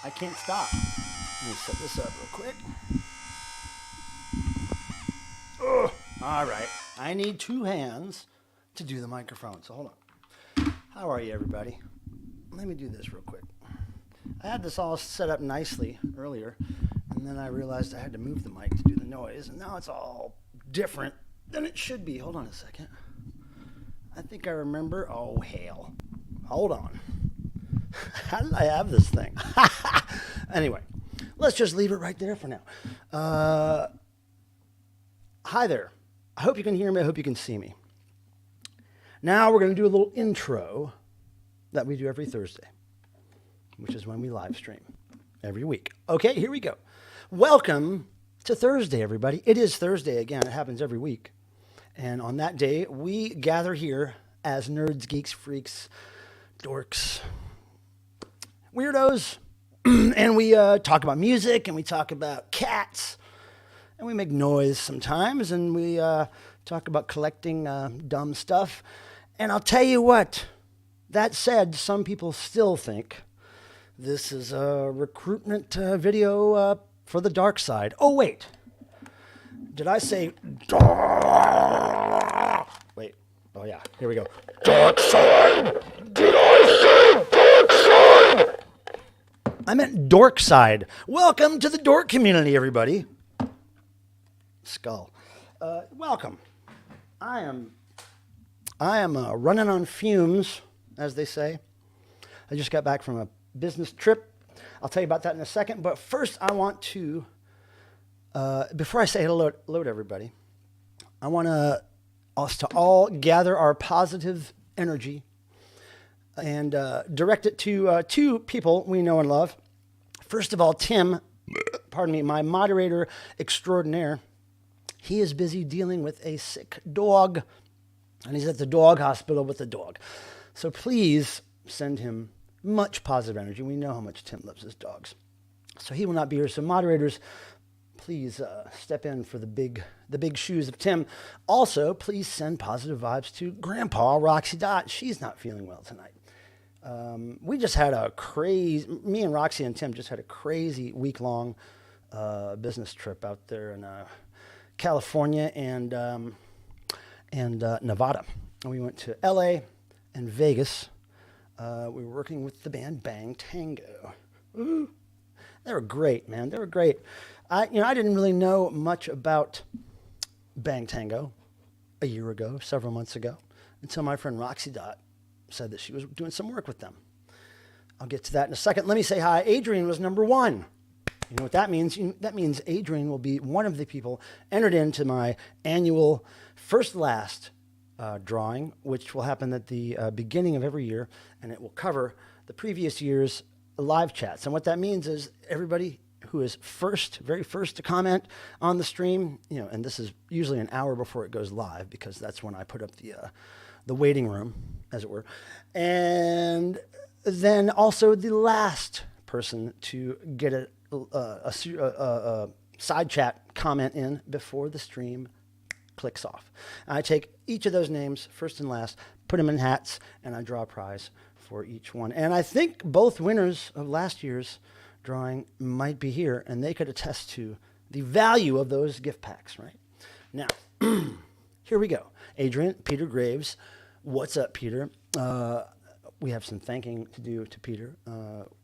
I can't stop. Let me set this up real quick. Ugh. All right. I need two hands to do the microphone. So hold on. How are you, everybody? Let me do this real quick. I had this all set up nicely earlier, and then I realized I had to move the mic to do the noise, and now it's all different than it should be. Hold on a second. I think I remember. Oh, hell. Hold on. How did I have this thing? Anyway, let's just leave it right there for now. Hi there. I hope you can hear me. I hope you can see me. Now we're going to do a little intro that we do every Thursday, which is when we live stream every week. Okay, here we go. Welcome to Thursday, everybody. It is Thursday again. It happens every week. And on that day, we gather here as nerds, geeks, freaks, dorks, weirdos, and we talk about music, and we talk about cats, and we make noise sometimes, and we talk about collecting dumb stuff. And I'll tell you what, that said, some people still think this is a recruitment video for the dark side. Oh, wait. Did I say dark? Wait. Oh, yeah. Here we go. Dark side. Did I say dark side? I meant dork side. Welcome to the dork community, everybody. Skull. Welcome. I am running on fumes, as they say. I just got back from a business trip. I'll tell you about that in a second. But first, I want to, before I say hello to everybody, I want us to all gather our positive energy and direct it to two people we know and love. First of all, Tim, pardon me, my moderator extraordinaire. He is busy dealing with a sick dog, and he's at the dog hospital with the dog. So please send him much positive energy. We know how much Tim loves his dogs. So he will not be here. So moderators, please step in for the big shoes of Tim. Also, please send positive vibes to Grandpa Roxy Dot. She's not feeling well tonight. We just had me and Roxy and Tim just had a crazy week-long business trip out there in California and Nevada. And we went to LA and Vegas. We were working with the band Bang Tango. Ooh. They were great, man. They were great. I didn't really know much about Bang Tango a year ago, several months ago, until my friend Roxy Dot said that she was doing some work with them. I'll get to that in a second. Let me say hi. Adrian was number 1. You know what that means? That means Adrian will be one of the people entered into my annual first-last drawing, which will happen at the beginning of every year, and it will cover the previous year's live chats. And what that means is everybody who is very first to comment on the stream, and this is usually an hour before it goes live, because that's when I put up the waiting room, as it were. And then also the last person to get a side chat comment in before the stream clicks off. I take each of those names, first and last, put them in hats, and I draw a prize for each one. And I think both winners of last year's drawing might be here, and they could attest to the value of those gift packs, right? Now, here we go. Adrian, Peter Graves. What's up, Peter? We have some thanking to do to Peter.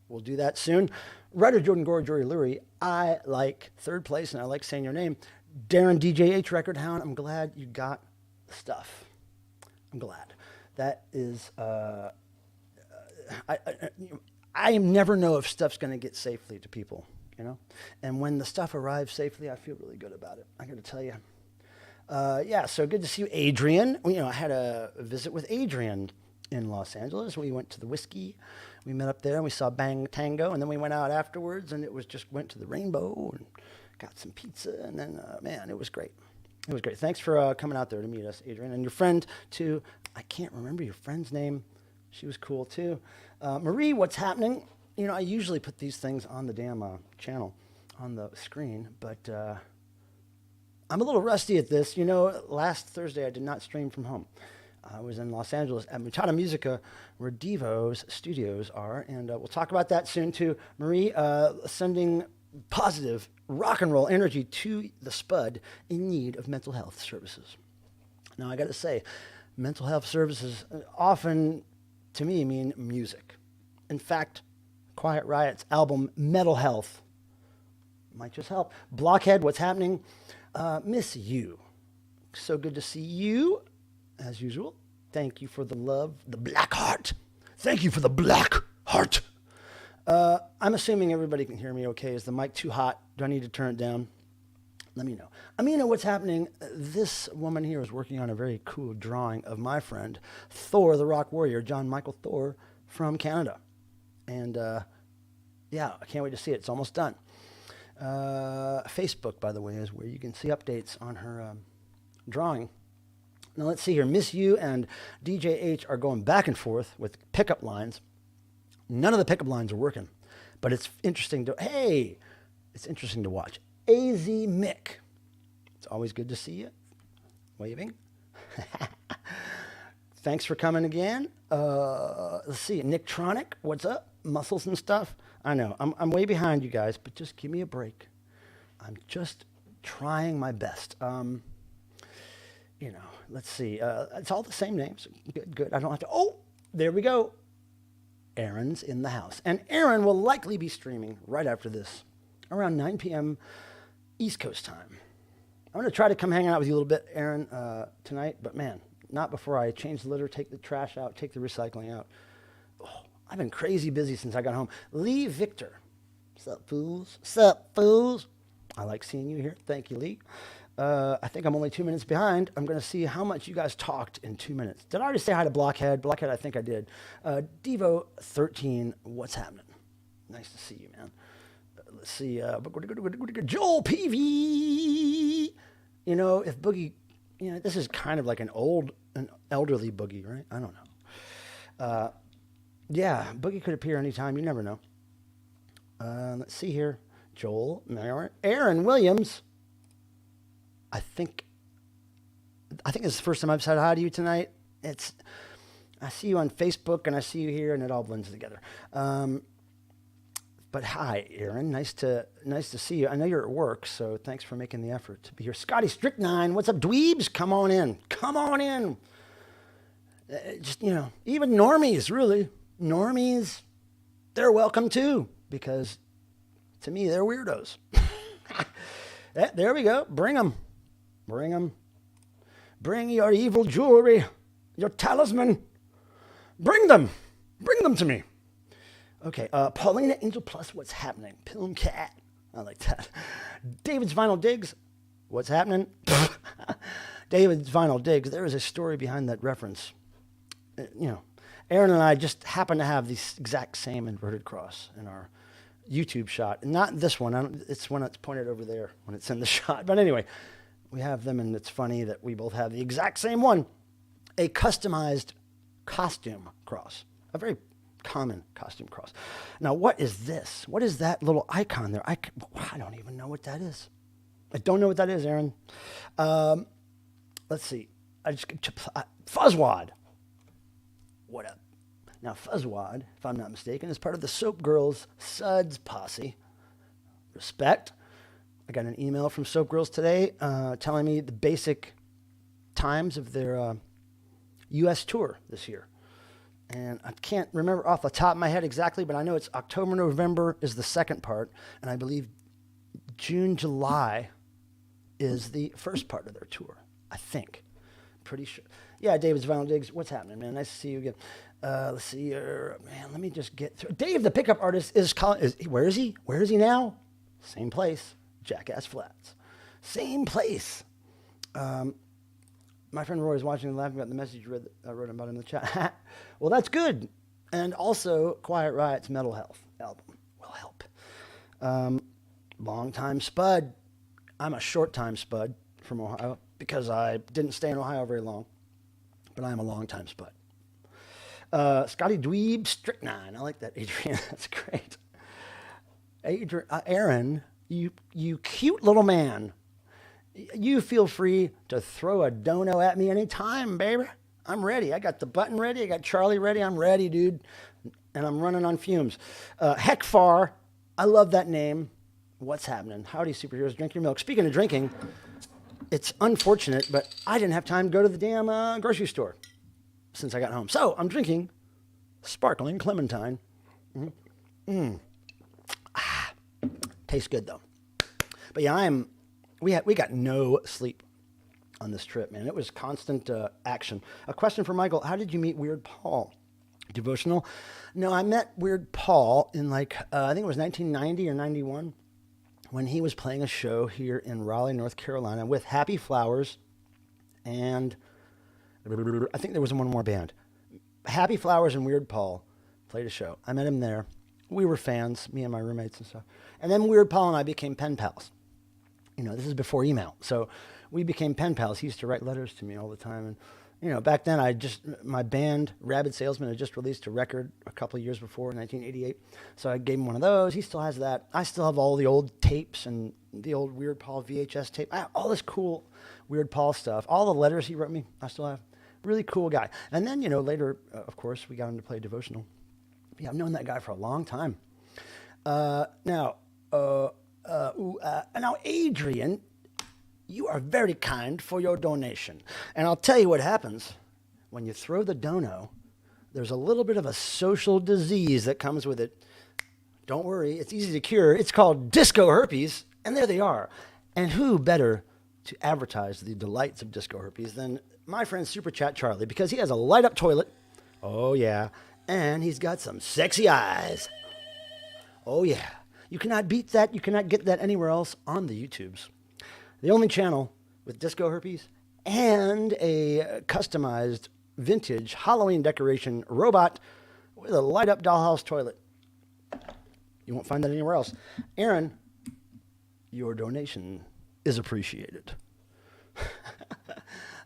We'll do that soon. Writer Jordan Gore, Jory Lurie. I like third place, and I like saying your name. Darren DJH Record Hound. I'm glad you got the stuff. I'm glad. That is, I never know if stuff's going to get safely to people, And when the stuff arrives safely, I feel really good about it. I got to tell you. So good to see you, Adrian. I had a visit with Adrian in Los Angeles. We went to the Whiskey. We met up there and we saw Bang Tango, and then we went out afterwards, and it was just went to the Rainbow and got some pizza, and then man, it was great. It was great. Thanks for coming out there to meet us, Adrian, and your friend too. I can't remember your friend's name. She was cool too. Marie, what's happening? I usually put these things on the damn channel on the screen, but I'm a little rusty at this. Last Thursday I did not stream from home. I was in Los Angeles at Mutata Musica, where Devo's studios are, and we'll talk about that soon too. Marie, sending positive rock and roll energy to the Spud in need of mental health services. Now, I got to say, mental health services often, to me, mean music. In fact, Quiet Riot's album, Metal Health, might just help. Blockhead, what's happening? Miss you. So good to see you, as usual. Thank you for the love, the black heart. Thank you for the black heart. I'm assuming everybody can hear me okay. Is the mic too hot? Do I need to turn it down? Let me know. Amina, what's happening? This woman here is working on a very cool drawing of my friend, Thor, the rock warrior, John Michael Thor from Canada. And I can't wait to see it. It's almost done. Facebook, by the way, is where you can see updates on her drawing. Now, let's see here. Miss You and DJH are going back and forth with pickup lines. None of the pickup lines are working, but it's interesting to watch. AZ Mick. It's always good to see you. Waving. Thanks for coming again. Let's see. Nicktronic, what's up? Muscles and stuff. I know. I'm way behind you guys, but just give me a break. I'm just trying my best. Let's see. It's all the same names. Good. I don't have to. Oh, there we go. Aaron's in the house. And Aaron will likely be streaming right after this, around 9 p.m. East Coast time. I'm going to try to come hang out with you a little bit, Aaron, tonight, but man, not before I change the litter, take the trash out, take the recycling out. Oh, I've been crazy busy since I got home. Lee Victor. Sup, fools? Sup, fools? I like seeing you here. Thank you, Lee. I think I'm only 2 minutes behind. I'm going to see how much you guys talked in 2 minutes. Did I already say hi to Blockhead? Blockhead, I think I did. Devo 13, what's happening? Nice to see you, man. Let's see. Joel Peavy. If Boogie, this is kind of like an elderly Boogie, right? I don't know. Boogie could appear anytime. You never know. Let's see here. Joel, Aaron Williams. I think it's the first time I've said hi to you tonight. I see you on Facebook and I see you here, and it all blends together. But hi, Aaron. Nice to see you. I know you're at work, so thanks for making the effort to be here. Scotty Strychnine, what's up, dweebs? Come on in. Come on in. Just, even normies, really. Normies, they're welcome too, because to me, they're weirdos. There we go. Bring them. Bring them. Bring your evil jewelry, your talisman. Bring them. Bring them to me. Okay, Paulina Angel Plus, what's happening? Pilm Cat, I like that. David's Vinyl Digs, what's happening? David's Vinyl Digs, there is a story behind that reference. Aaron and I just happen to have the exact same inverted cross in our YouTube shot. Not this one, it's when it's pointed over there when it's in the shot. But anyway, we have them, and it's funny that we both have the exact same one. A customized costume cross, a very common costume cross. Now, what is this? What is that little icon there? I don't even know what that is. I don't know what that is, Aaron. Let's see. Fuzzwad. What up? Now, Fuzzwad, if I'm not mistaken, is part of the Soap Girls Suds posse. Respect. I got an email from Soap Girls today telling me the basic times of their U.S. tour this year. And I can't remember off the top of my head exactly, but I know it's October, November is the second part, and I believe June, July is the first part of their tour, I think. Pretty sure. Yeah, David's Vinyl Digs, what's happening, man? Nice to see you again. Let's see here. Man, let me just get through. Dave, the pickup artist, where is he? Where is he now? Same place, Jackass Flats. Same place. My friend Roy is watching and laughing about the message I wrote about in the chat. Well, that's good. And also, Quiet Riot's Mental Health album will help. Long-time Spud. I'm a short-time Spud from Ohio because I didn't stay in Ohio very long. But I am a long-time Spud. Scotty Dweeb Strychnine. I like that, Adrian. That's great. Aaron, you cute little man. You feel free to throw a dono at me anytime, baby. I'm ready. I got the button ready. I got Charlie ready. I'm ready, dude. And I'm running on fumes. Heckfar, I love that name. What's happening? Howdy, superheroes. Drink your milk. Speaking of drinking, it's unfortunate, but I didn't have time to go to the damn grocery store since I got home. So I'm drinking sparkling Clementine. Tastes good, though. But yeah, we got no sleep on this trip, man. It was constant action. A question for Michael. How did you meet Weird Paul? Devotional? No, I met Weird Paul in I think it was 1990 or 91 when he was playing a show here in Raleigh, North Carolina with Happy Flowers and I think there was one more band. Happy Flowers and Weird Paul played a show. I met him there. We were fans, me and my roommates and stuff. And then Weird Paul and I became pen pals. This is before email. So we became pen pals. He used to write letters to me all the time. And, back then my band, Rabid Salesman, had just released a record a couple of years before, 1988. So I gave him one of those. He still has that. I still have all the old tapes and the old Weird Paul VHS tape. I have all this cool Weird Paul stuff. All the letters he wrote me, I still have. Really cool guy. And then, later, of course, we got him to play Devotional. Yeah, I've known that guy for a long time. Now, Adrian, you are very kind for your donation. And I'll tell you what happens. When you throw the dono, there's a little bit of a social disease that comes with it. Don't worry, it's easy to cure. It's called disco herpes, and there they are. And who better to advertise the delights of disco herpes than my friend Super Chat Charlie, because he has a light-up toilet. Oh, yeah. And he's got some sexy eyes. Oh, yeah. You cannot beat that. You cannot get that anywhere else on the YouTubes. The only channel with disco herpes and a customized vintage Halloween decoration robot with a light-up dollhouse toilet. You won't find that anywhere else. Aaron, your donation is appreciated.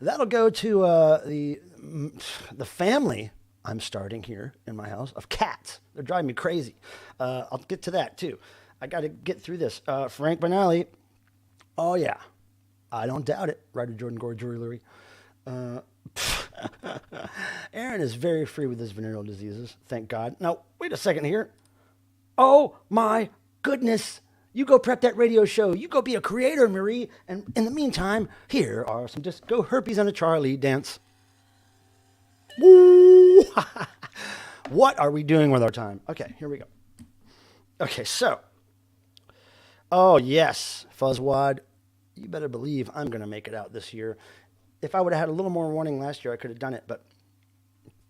That'll go to the family I'm starting here in my house of cats. They're driving me crazy. I'll get to that too. I got to get through this. Frank Benally. Oh yeah, I don't doubt it. Ryder Jordan Gore Jewelry. Aaron is very free with his venereal diseases. Thank God. Now wait a second here. Oh my goodness. You go prep that radio show. You go be a creator, Marie. And in the meantime, here are some disco herpes and a Charlie dance. Woo! What are we doing with our time? Okay, here we go. Okay, so. Oh, yes, Fuzzwad. You better believe I'm going to make it out this year. If I would have had a little more warning last year, I could have done it. But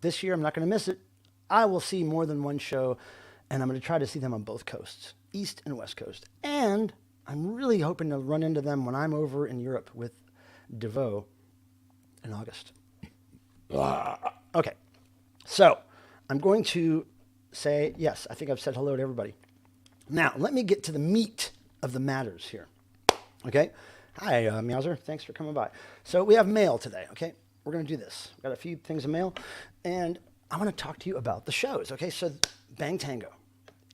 this year, I'm not going to miss it. I will see more than one show, and I'm going to try to see them on both coasts, East and West Coast. And I'm really hoping to run into them when I'm over in Europe with Devo in August. Okay, so I'm going to say, yes, I think I've said hello to everybody. Now, let me get to the meat of the matters here. Okay? Hi, Meowser. Thanks for coming by. So we have mail today, okay? We're going to do this. We've got a few things of mail, and I want to talk to you about the shows, okay? So Bang Tango,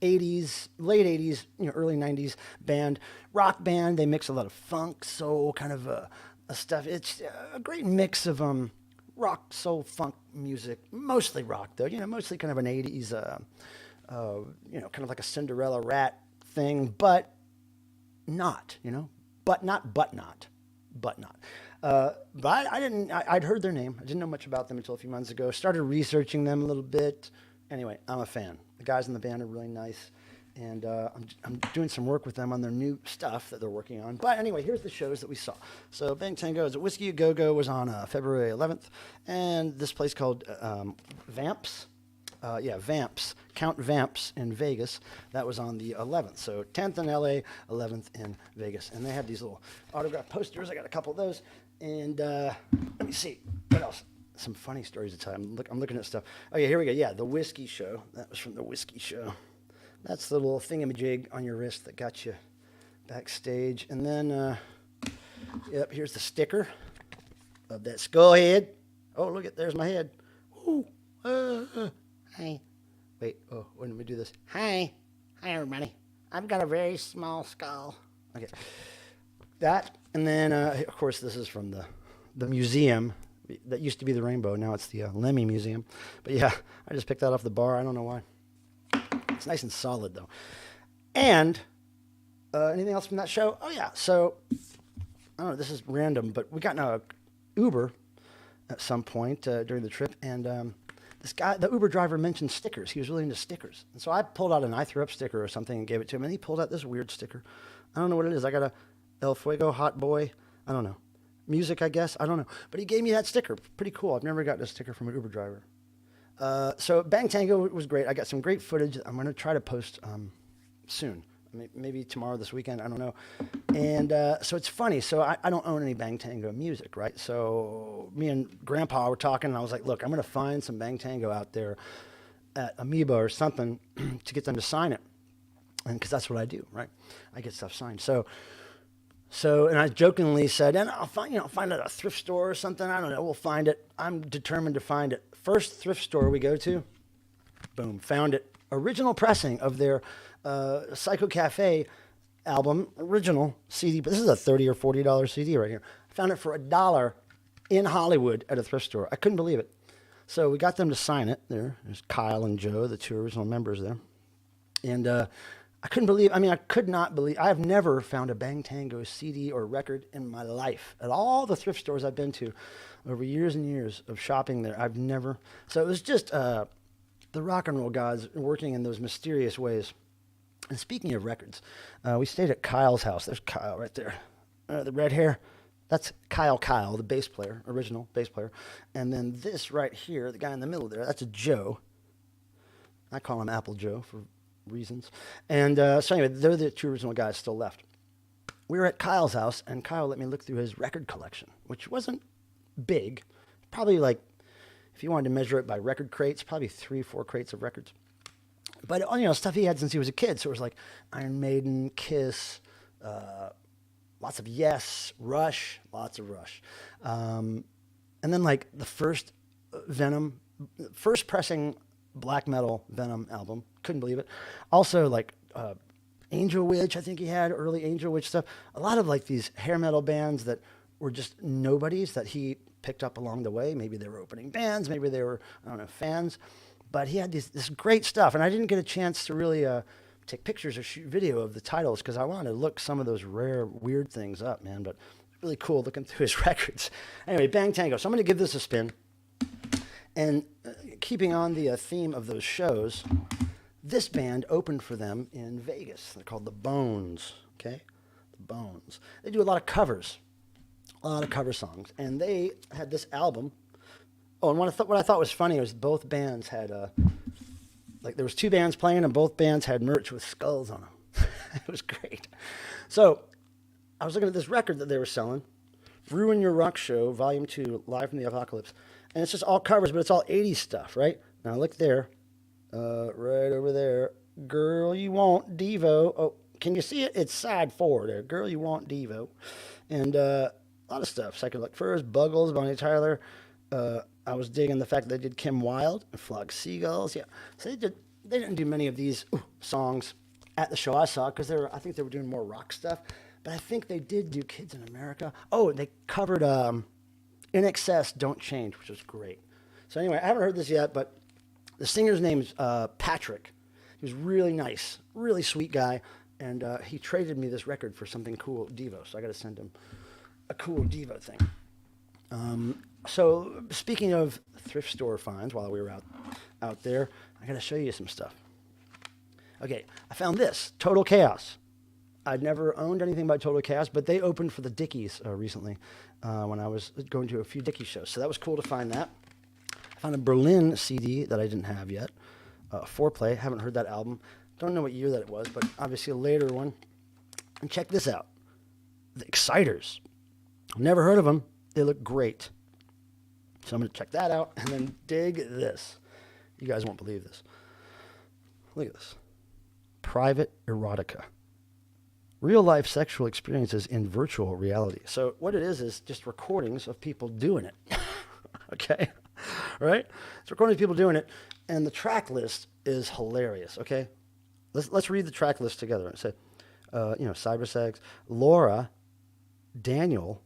80s, late 80s, early 90s band, rock band. They mix a lot of funk, soul, kind of stuff. It's a great mix of rock, soul, funk music, mostly rock, though, mostly kind of an 80s, kind of like a Cinderella rat thing, but not. But not. But I didn't, I'd heard their name. I didn't know much about them until a few months ago. Started researching them a little bit. Anyway, I'm a fan. The guys in the band are really nice. And I'm doing some work with them on their new stuff that they're working on. But anyway, here's the shows that we saw. So Bang Tango is at Whiskey A Go Go was on February 11th. And this place called Vamps. Vamps, Count Vamps in Vegas. That was on the 11th. So 10th in LA, 11th in Vegas. And they had these little autograph posters. I got a couple of those. And let me see. What else? Some funny stories to tell. I'm looking at stuff. Oh, yeah, here we go. Yeah, the Whiskey Show. That was from the Whiskey Show. That's the little thingamajig on your wrist that got you backstage. And then, here's the sticker of that skull head. Oh, look there's my head. Ooh, hi. Wait, when we do this? Hi, everybody. I've got a very small skull. Okay, that, and then, of course, this is from the museum. That used to be the Rainbow. Now it's the Lemmy Museum. But yeah, I just picked that off the bar. I don't know why. It's nice and solid, though. And anything else from that show? Oh, yeah. So, I don't know. This is random, but we got in a Uber at some point during the trip, and this guy, the Uber driver, mentioned stickers. He was really into stickers. And so I pulled out an I Threw Up sticker or something and gave it to him, and he pulled out this weird sticker. I don't know what it is. I got a El Fuego Hot Boy. I don't know. Music, I guess. I don't know. But he gave me that sticker. Pretty cool. I've never gotten a sticker from an Uber driver. So Bang Tango was great. I got some great footage. I'm going to try to post soon. Maybe tomorrow, this weekend. I don't know. And so it's funny. So I don't own any Bang Tango music, right? So me and Grandpa were talking, and I was like, look, I'm going to find some Bang Tango out there at Amoeba or something to get them to sign it. And because that's what I do, right? I get stuff signed. So, and I jokingly said, and I'll find it at a thrift store or something. I don't know. We'll find it. I'm determined to find it. First thrift store we go to, boom, found it. Original pressing of their Psycho Cafe album, original CD. But this is a $30 or $40 CD right here. I found it for $1 in Hollywood at a thrift store. I couldn't believe it. So we got them to sign it. There's Kyle and Joe, the two original members there. And I could not believe, I have never found a Bang Tango CD or record in my life. At all the thrift stores I've been to over years and years of shopping there, I've never. So it was just the rock and roll gods working in those mysterious ways. And speaking of records, we stayed at Kyle's house. There's Kyle right there. The red hair. That's Kyle, the bass player, original bass player. And then this right here, the guy in the middle there, that's a Joe. I call him Apple Joe for reasons. And so anyway, they're the two original guys still left. We were at Kyle's house, and Kyle let me look through his record collection, which wasn't big. Probably like, if you wanted to measure it by record crates, probably 3-4 crates of records. But, stuff he had since he was a kid. So it was like Iron Maiden, Kiss, lots of Yes, Rush, lots of Rush. And then like the first Venom, first pressing black metal Venom album. Couldn't believe it. Also like Angel Witch, I think he had early Angel Witch stuff. A lot of like these hair metal bands that were just nobodies that he picked up along the way. Maybe they were opening bands, maybe they were, fans. But he had this great stuff, and I didn't get a chance to really take pictures or shoot video of the titles because I wanted to look some of those rare, weird things up, man. But really cool looking through his records. Anyway, Bang Tango. So I'm going to give this a spin. And keeping on the theme of those shows, this band opened for them in Vegas. They're called the Bones, okay? The Bones. They do a lot of covers, a lot of cover songs. And they had this album. Oh, and what I thought was funny was both bands had, like there was two bands playing and both bands had merch with skulls on them. It was great. So I was looking at this record that they were selling, Ruin Your Rock Show, Volume 2, Live from the Apocalypse. And it's just all covers, but it's all 80s stuff, right? Now look there, right over there. Girl, You Want Devo. Oh, can you see it? It's side 4 there. Girl, You Want Devo. And a lot of stuff. Psychedelic Furs, Buggles, Bonnie Tyler. I was digging the fact that they did Kim Wilde and Flock Seagulls. Yeah, so they didn't do many of these songs at the show I saw because I think they were doing more rock stuff. But I think they did do Kids in America. Oh, they covered In Excess, Don't Change, which was great. So anyway, I haven't heard this yet, but the singer's name is Patrick. He was really nice, really sweet guy, and he traded me this record for something cool, Devo. So I got to send him a cool Devo thing. So speaking of thrift store finds, while we were out there, I got to show you some stuff. Okay, I found this, Total Chaos. I'd never owned anything by Total Chaos, but they opened for the Dickies recently when I was going to a few Dickies shows. So that was cool to find that. I found a Berlin CD that I didn't have yet, Foreplay. Haven't heard that album. Don't know what year that it was, but obviously a later one. And check this out, the Exciters. Never heard of them. They look great. So I'm going to check that out and then dig this. You guys won't believe this. Look at this. Private Erotica. Real life sexual experiences in virtual reality. So what it is just recordings of people doing it. Okay? Right? It's recordings of people doing it. And the track list is hilarious. Okay? Let's read the track list together. It said, Cybersex, Laura, Daniel,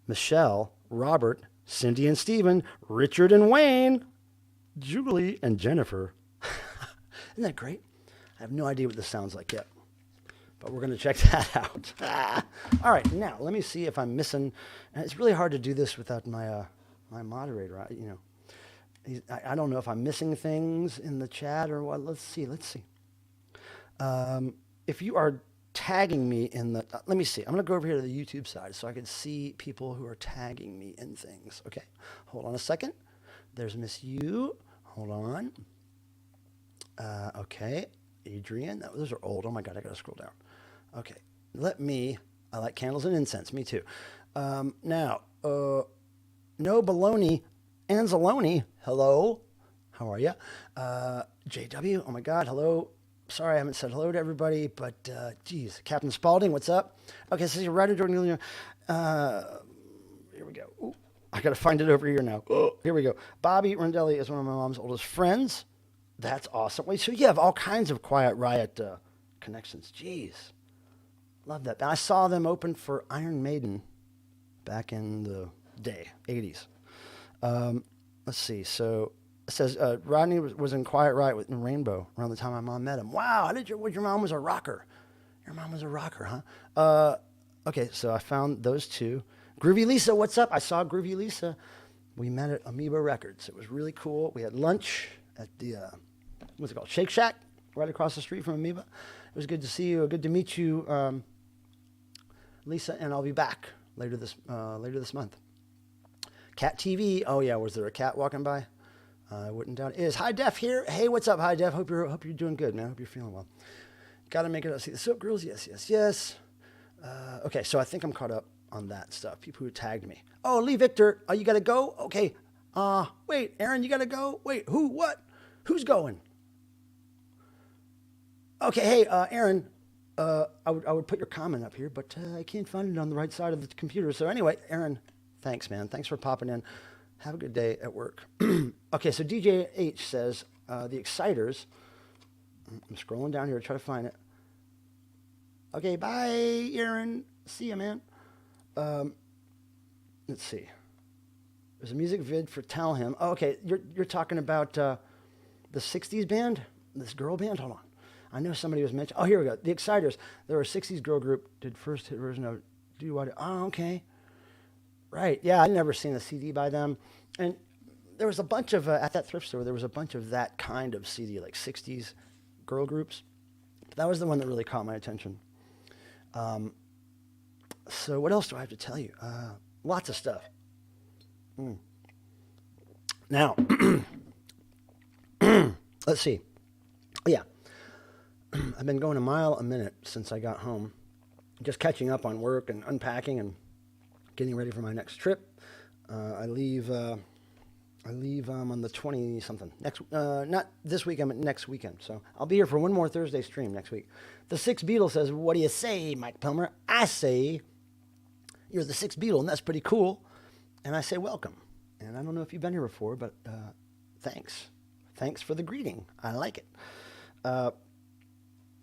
Michelle, Robert, Cindy and Steven, Richard and Wayne, Julie and Jennifer. Isn't that great? I have no idea what this sounds like yet, but we're going to check that out. All right, now let me see if I'm missing. And it's really hard to do this without my my moderator. I don't know if I'm missing things in the chat or what. Let's see. If you are tagging me in the, let me see. I'm going to go over here to the YouTube side so I can see people who are tagging me in things. Okay, hold on a second. There's Miss U. Hold on. Okay, Adrian. Those are old. Oh my God, I got to scroll down. Okay, I like candles and incense. Me too. Now, no baloney, Anzalone. Hello. How are you? JW. Oh my God. Hello. Sorry, I haven't said hello to everybody, but geez, Captain Spaulding, what's up? Okay, so you're right at Jordan. Here we go. Ooh, I got to find it over here now. Oh, here we go. Bobby Rondelli is one of my mom's oldest friends. That's awesome. Wait, so you have all kinds of Quiet Riot connections. Jeez, love that. And I saw them open for Iron Maiden back in the day, 80s. Let's see. So it says Rodney was in Quiet Riot in Rainbow around the time my mom met him. Wow, your mom was a rocker. Your mom was a rocker, huh? Okay, so I found those two. Groovy Lisa, what's up? I saw Groovy Lisa. We met at Amoeba Records. It was really cool. We had lunch at the, what's it called? Shake Shack, right across the street from Amoeba. It was good to see you. Good to meet you, Lisa, and I'll be back later this month. Cat TV. Oh, yeah, was there a cat walking by? I wouldn't doubt it. Is High Def here? Hey, what's up, High Def? Hope you're doing good, man. Hope you're feeling well. Got to make it. See the Silk Girls. Yes. Okay, so I think I'm caught up on that stuff. People who tagged me. Oh, Lee Victor. Oh, you got to go? Okay. Wait, Aaron, you got to go? Wait, who? What? Who's going? Okay, hey, Aaron. I would put your comment up here, but I can't find it on the right side of the computer. So anyway, Aaron, thanks, man. Thanks for popping in. Have a good day at work. Okay, so DJ H says, the Exciters. I'm scrolling down here to try to find it. Okay, bye, Aaron. See ya, man. Let's see. There's a music vid for Tell Him. Oh, okay, you're talking about the 60s band? This girl band? Hold on. I know somebody was mentioned. Oh, here we go. The Exciters. They were a 60s girl group. Did first hit version of Do What? Oh, okay. Right. Yeah, I'd never seen a CD by them. And there was a bunch of, at that thrift store, there was a bunch of that kind of CD, like 60s girl groups. But that was the one that really caught my attention. So what else do I have to tell you? Lots of stuff. Now, let's see. Yeah. I've been going a mile a minute since I got home. Just catching up on work and unpacking and getting ready for my next trip. I leave on the 20-something. Not this weekend, but next weekend. So I'll be here for one more Thursday stream next week. The Sixth Beatle says, what do you say, Mike Pilmer? I say, you're the Sixth Beatle, and that's pretty cool. And I say, welcome. And I don't know if you've been here before, but thanks. Thanks for the greeting. I like it.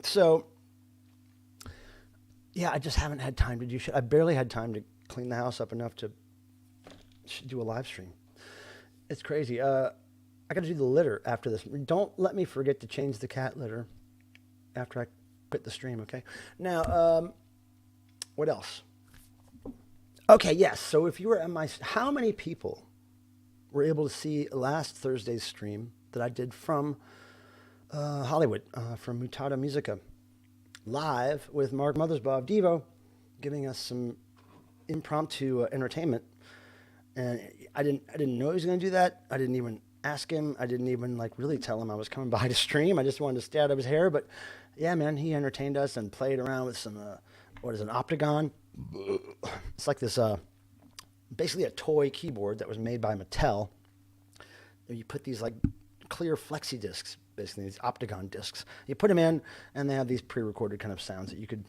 So, yeah, I just haven't had time to do shit. I barely had time to clean the house up enough to do a live stream. It's crazy. I got to do the litter after this. Don't let me forget to change the cat litter after I quit the stream, okay? Now, what else? Okay, yes. So if you were at how many people were able to see last Thursday's stream that I did from Hollywood, from Mutata Musica, live with Mark Mothersbaugh of Devo, giving us some impromptu entertainment. And I didn't know he was going to do that. I didn't even ask him. I didn't even really tell him I was coming by to stream. I just wanted to stay out of his hair. But yeah, man, he entertained us and played around with some, an octagon. It's like this, basically a toy keyboard that was made by Mattel. You put these clear flexi discs, basically these octagon discs. You put them in, and they have these pre-recorded kind of sounds that you could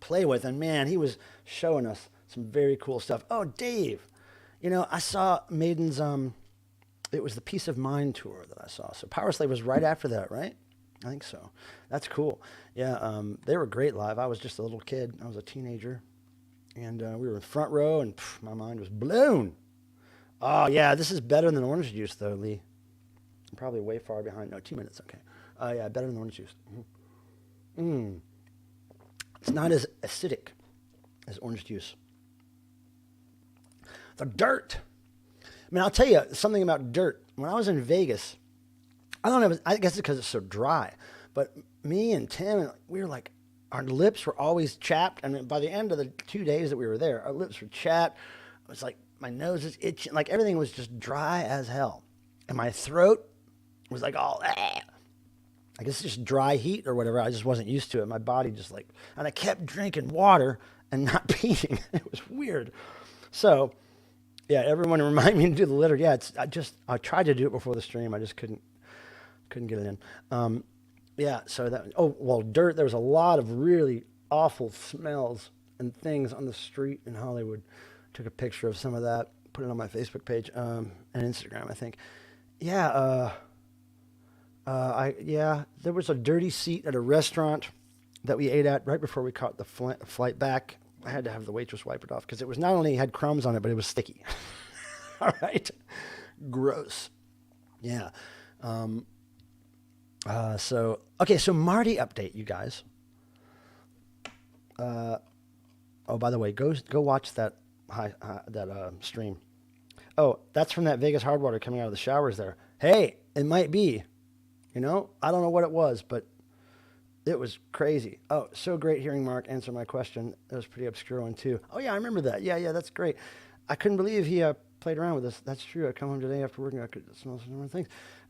play with. And man, he was showing us some very cool stuff. Oh, Dave, I saw Maiden's. It was the Peace of Mind tour that I saw. So Power Slave was right after that, right? I think so. That's cool. Yeah, they were great live. I was just a little kid. I was a teenager. And we were in front row, and my mind was blown. Oh, yeah, this is better than orange juice, though, Lee. I'm probably way far behind. No, 2 minutes, okay. Yeah, better than orange juice. It's not as acidic as orange juice. The dirt. I mean, I'll tell you something about dirt. When I was in Vegas, I don't know, I guess it's because it's so dry, but me and Tim, we were our lips were always chapped, and by the end of the 2 days that we were there, our lips were chapped. It was my nose is itching, everything was just dry as hell. And my throat was all, I guess just dry heat or whatever. I just wasn't used to it. My body just and I kept drinking water and not peeing. It was weird. So, yeah, everyone remind me to do the litter. Yeah, I tried to do it before the stream. I just couldn't get it in. Yeah, so dirt. There was a lot of really awful smells and things on the street in Hollywood. Took a picture of some of that, put it on my Facebook page and Instagram, I think. Yeah, there was a dirty seat at a restaurant that we ate at right before we caught the flight back. I had to have the waitress wipe it off because it was not only had crumbs on it, but it was sticky. All right, gross. Yeah. So Marty update, you guys. By the way, go watch that stream. Oh, that's from that Vegas hard water coming out of the showers there. Hey, it might be. I don't know what it was, but it was crazy. Oh, so great hearing Mark answer my question. That was a pretty obscure one too. Oh yeah, I remember that. Yeah, that's great. I couldn't believe he played around with us. That's true. I come home today after working. I could smell some more things.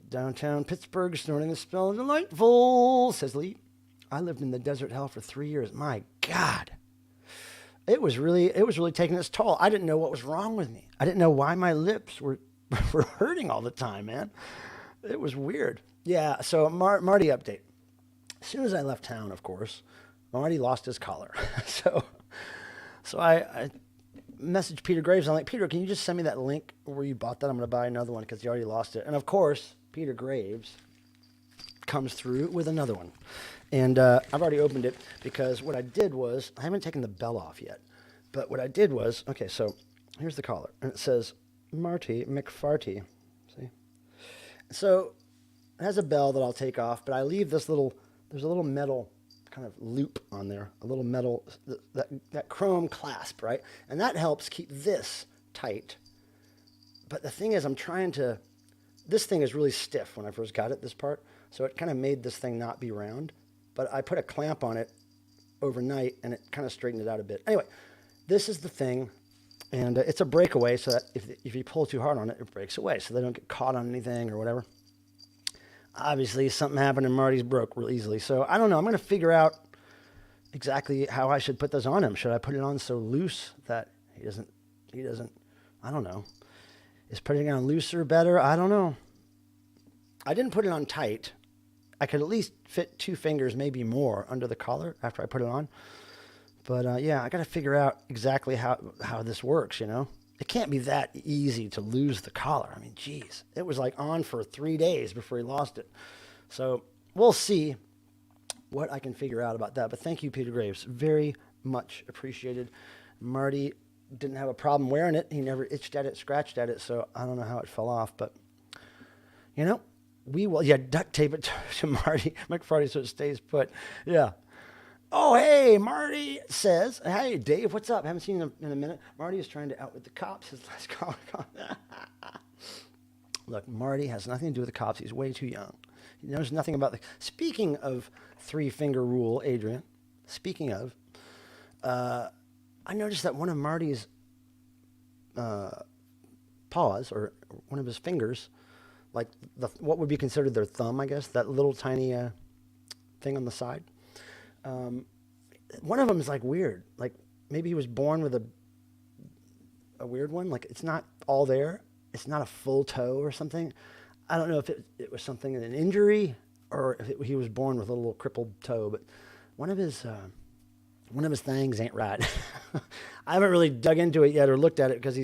Downtown Pittsburgh, snorting the smell delightful, says Lee. I lived in the desert hell for 3 years. My God. It was really taking its toll. I didn't know what was wrong with me. I didn't know why my lips were hurting all the time, man. It was weird. Yeah, so Marty update. As soon as I left town, of course, Marty lost his collar. so I messaged Peter Graves. I'm like, Peter, can you just send me that link where you bought that? I'm going to buy another one because you already lost it. And of course, Peter Graves comes through with another one. And I've already opened it because what I did was, I haven't taken the bell off yet, but what I did was, okay, so here's the collar. And it says, Marty McFarty. See? So it has a bell that I'll take off, but I leave this little there's a little metal kind of loop on there, a little metal, that chrome clasp, right? And that helps keep this tight. But the thing is, this thing is really stiff when I first got it, this part. So it kind of made this thing not be round. But I put a clamp on it overnight, and it kind of straightened it out a bit. Anyway, this is the thing. And it's a breakaway, so that if you pull too hard on it, it breaks away. So they don't get caught on anything or whatever. Obviously, something happened and Marty's broke real easily. So I don't know. I'm going to figure out exactly how I should put those on him. Should I put it on so loose that he doesn't, I don't know. Is putting it on looser better? I don't know. I didn't put it on tight. I could at least fit 2 fingers, maybe more, under the collar after I put it on. But yeah, I got to figure out exactly how this works, It can't be that easy to lose the collar. I mean, geez, it was like on for 3 days before he lost it. So we'll see what I can figure out about that. But thank you, Peter Graves. Very much appreciated. Marty didn't have a problem wearing it. He never itched at it, scratched at it. So I don't know how it fell off. But, we will. Yeah, duct tape it to Marty McFarty so it stays put. Yeah. Oh, hey, Marty says, hey, Dave, what's up? Haven't seen him in a minute. Marty is trying to outwit the cops. His last call. Look, Marty has nothing to do with the cops. He's way too young. He knows nothing about Speaking of 3-finger rule, Adrian, I noticed that one of Marty's paws, or one of his fingers, like what would be considered their thumb, I guess, that little tiny thing on the side, one of them is like weird. Like maybe he was born with a weird one. Like it's not all there. It's not a full toe or something. I don't know if it was something, an injury, or if he was born with a little crippled toe. But one of his things ain't right. I haven't really dug into it yet or looked at it because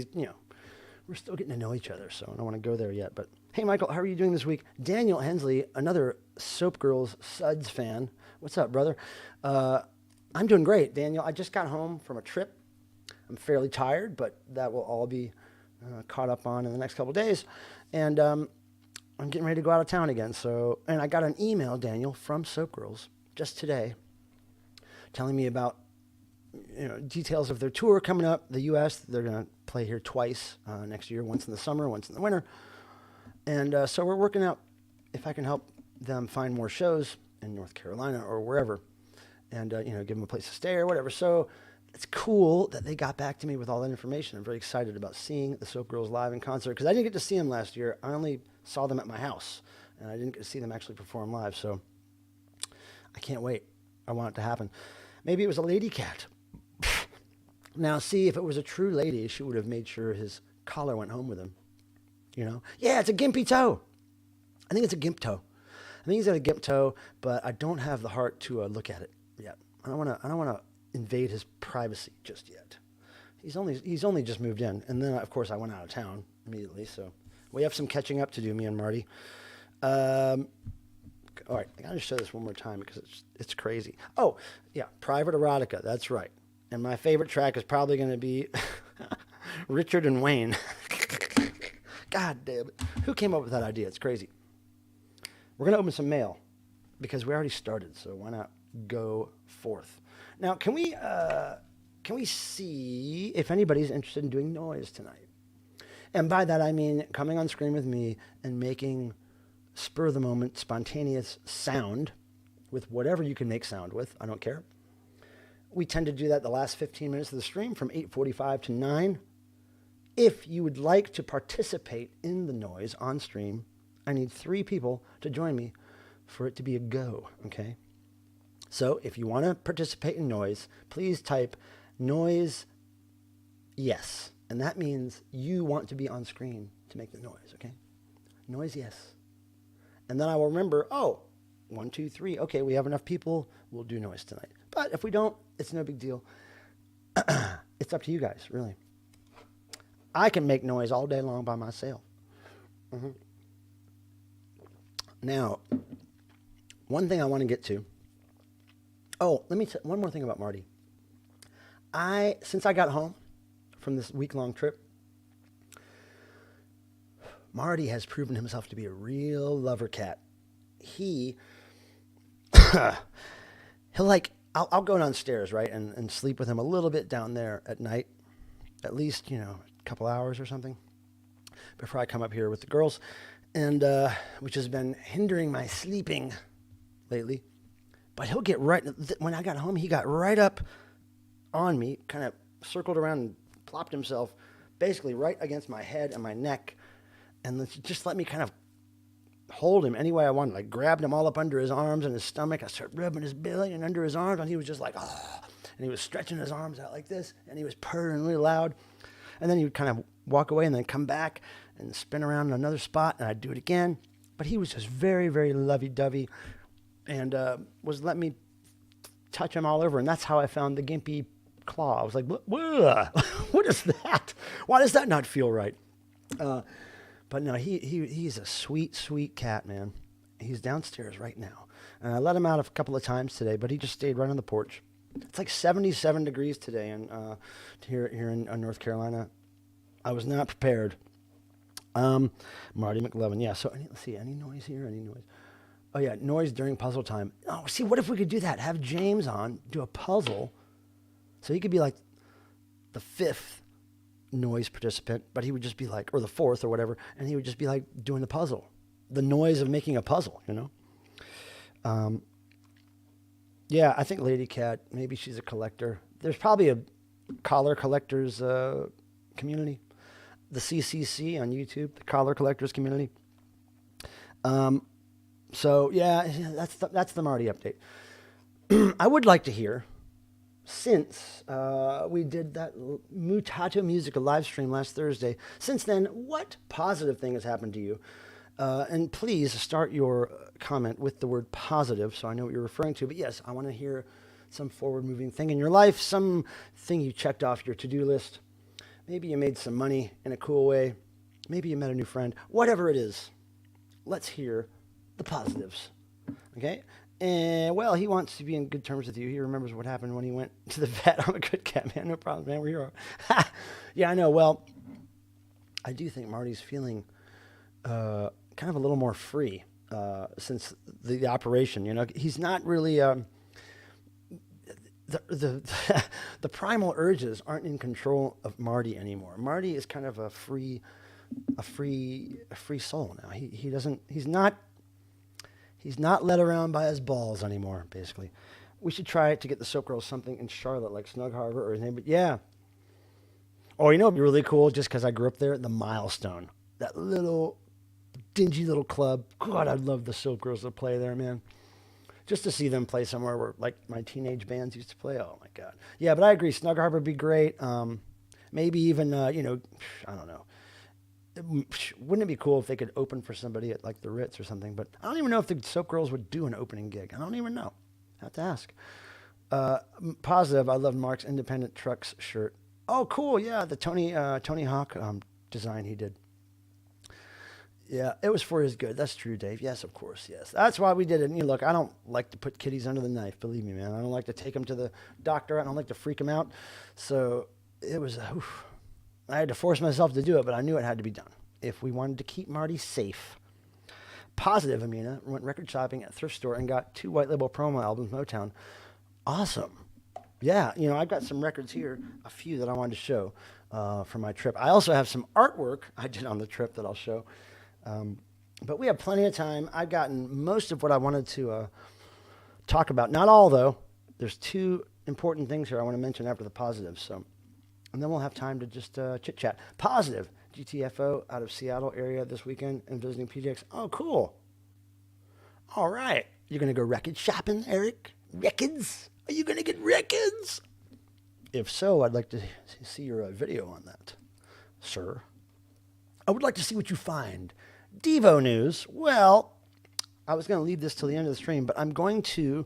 we're still getting to know each other. So I don't want to go there yet. But hey, Michael, how are you doing this week? Daniel Hensley, another Soap Girls Suds fan. What's up, brother? I'm doing great, Daniel. I just got home from a trip. I'm fairly tired, but that will all be caught up on in the next couple of days. And I'm getting ready to go out of town again. And I got an email, Daniel, from Soap Girls just today telling me about details of their tour coming up, the U.S. They're going to play here twice next year, once in the summer, once in the winter. And so we're working out if I can help them find more shows in North Carolina or wherever, and give them a place to stay or whatever. So it's cool that they got back to me with all that information. I'm very excited about seeing the Soap Girls live in concert because I didn't get to see them last year. I only saw them at my house, and I didn't get to see them actually perform live. So I can't wait. I want it to happen. Maybe it was a lady cat. Now, see, if it was a true lady, she would have made sure his collar went home with him. Yeah, it's a gimpy toe. I think it's a gimp toe. I think he's got a gimp toe, but I don't have the heart to look at it yet. I don't want to invade his privacy just yet. He's only just moved in, and then of course I went out of town immediately. So we have some catching up to do, me and Marty. All right, I gotta show this one more time because it's crazy. Oh yeah, Private Erotica. That's right. And my favorite track is probably going to be Richard and Wayne. God damn it. Who came up with that idea? It's crazy. We're going to open some mail because we already started, so why not go forth? Now, can we see if anybody's interested in doing noise tonight? And by that, I mean coming on screen with me and making spur-of-the-moment, spontaneous sound with whatever you can make sound with. I don't care. We tend to do that the last 15 minutes of the stream from 8:45 to 9. If you would like to participate in the noise on stream, I need 3 people to join me for it to be a go, okay? So if you want to participate in noise, please type noise yes. And that means you want to be on screen to make the noise, okay? Noise yes. And then I will remember, 1, 2, 3. Okay, we have enough people. We'll do noise tonight. But if we don't, it's no big deal. It's up to you guys, really. I can make noise all day long by myself. Mm-hmm. Now, one thing I want to get to. Oh, let me tell one more thing about Marty. Since I got home from this week-long trip, Marty has proven himself to be a real lover cat. He he'll like, I'll go downstairs, right, and sleep with him a little bit down there at night, at least, a couple hours or something before I come up here with the girls, and which has been hindering my sleeping lately. But he'll get right, when I got home, he got right up on me, kind of circled around and plopped himself basically right against my head and my neck, and just let me kind of hold him any way I wanted. I grabbed him all up under his arms and his stomach. I started rubbing his belly and under his arms, and he was just like, oh, and he was stretching his arms out like this, and he was purring really loud. And then he would kind of walk away and then come back and spin around in another spot, and I'd do it again. But he was just very, very lovey-dovey, and was letting me touch him all over, and that's how I found the gimpy claw. I was like, what is that? Why does that not feel right? But no, he's a sweet, sweet cat, man. He's downstairs right now. And I let him out a couple of times today, but he just stayed right on the porch. It's like 77 degrees today here in North Carolina. I was not prepared. Marty McLovin. Yeah, so let's see, any noise here? Any noise? Oh, yeah, noise during puzzle time. Oh, see, what if we could do that? Have James on, do a puzzle. So he could be like the fifth noise participant, but he would just be like, or the fourth or whatever, and he would just be like doing the puzzle. The noise of making a puzzle, Yeah, I think Lady Cat, maybe she's a collector. There's probably a collar collectors community. The CCC on YouTube, the collar collectors community. So yeah, that's the Marty update. I would like to hear, since we did that Mutato Musica live stream last Thursday, since then, what positive thing has happened to you? And please start your comment with the word positive so I know what you're referring to. But yes, I want to hear some forward-moving thing in your life, some thing you checked off your to-do list. Maybe you made some money in a cool way. Maybe you met a new friend. Whatever it is, let's hear the positives. Okay? And, well, he wants to be in good terms with you. He remembers what happened when he went to the vet. I'm a good cat, man. No problem, man. We're here. Yeah, I know. Well, I do think Marty's feeling kind of a little more free since the operation. He's not really... The primal urges aren't in control of Marty anymore. Marty is kind of a free soul now. He's not led around by his balls anymore, basically. We should try to get the Soap Girls something in Charlotte, like Snug Harbor or his name. But yeah. Oh, it'd be really cool just because I grew up there, the Milestone. That little dingy little club. God, I'd love the Soap Girls to play there, man. Just to see them play somewhere where, like, my teenage bands used to play. Oh, my God. Yeah, but I agree. Snug Harbor would be great. Maybe even, I don't know. Wouldn't it be cool if they could open for somebody at, like, the Ritz or something? But I don't even know if the Soap Girls would do an opening gig. I don't even know. I have to ask. Positive, I love Mark's Independent Trucks shirt. Oh, cool. Yeah, the Tony Hawk design he did. Yeah, it was for his good. That's true, Dave. Yes, of course, yes. That's why we did it. And look, I don't like to put kitties under the knife, believe me, man. I don't like to take them to the doctor. I don't like to freak them out. So it was, I had to force myself to do it, but I knew it had to be done if we wanted to keep Marty safe. Positive, Amina, went record shopping at a thrift store and got 2 white label promo albums, Motown. Awesome. Yeah, I've got some records here, a few that I wanted to show for my trip. I also have some artwork I did on the trip that I'll show. But we have plenty of time. I've gotten most of what I wanted to talk about. Not all, though. There's 2 important things here I want to mention after the positives. So, and then we'll have time to just chit-chat. Positive, GTFO out of Seattle area this weekend and visiting PJX. Oh, cool. All right. You're going to go record shopping, Eric? Records? Are you going to get records? If so, I'd like to see your video on that, sir. I would like to see what you find. Devo news. Well, I was going to leave this till the end of the stream, but I'm going to,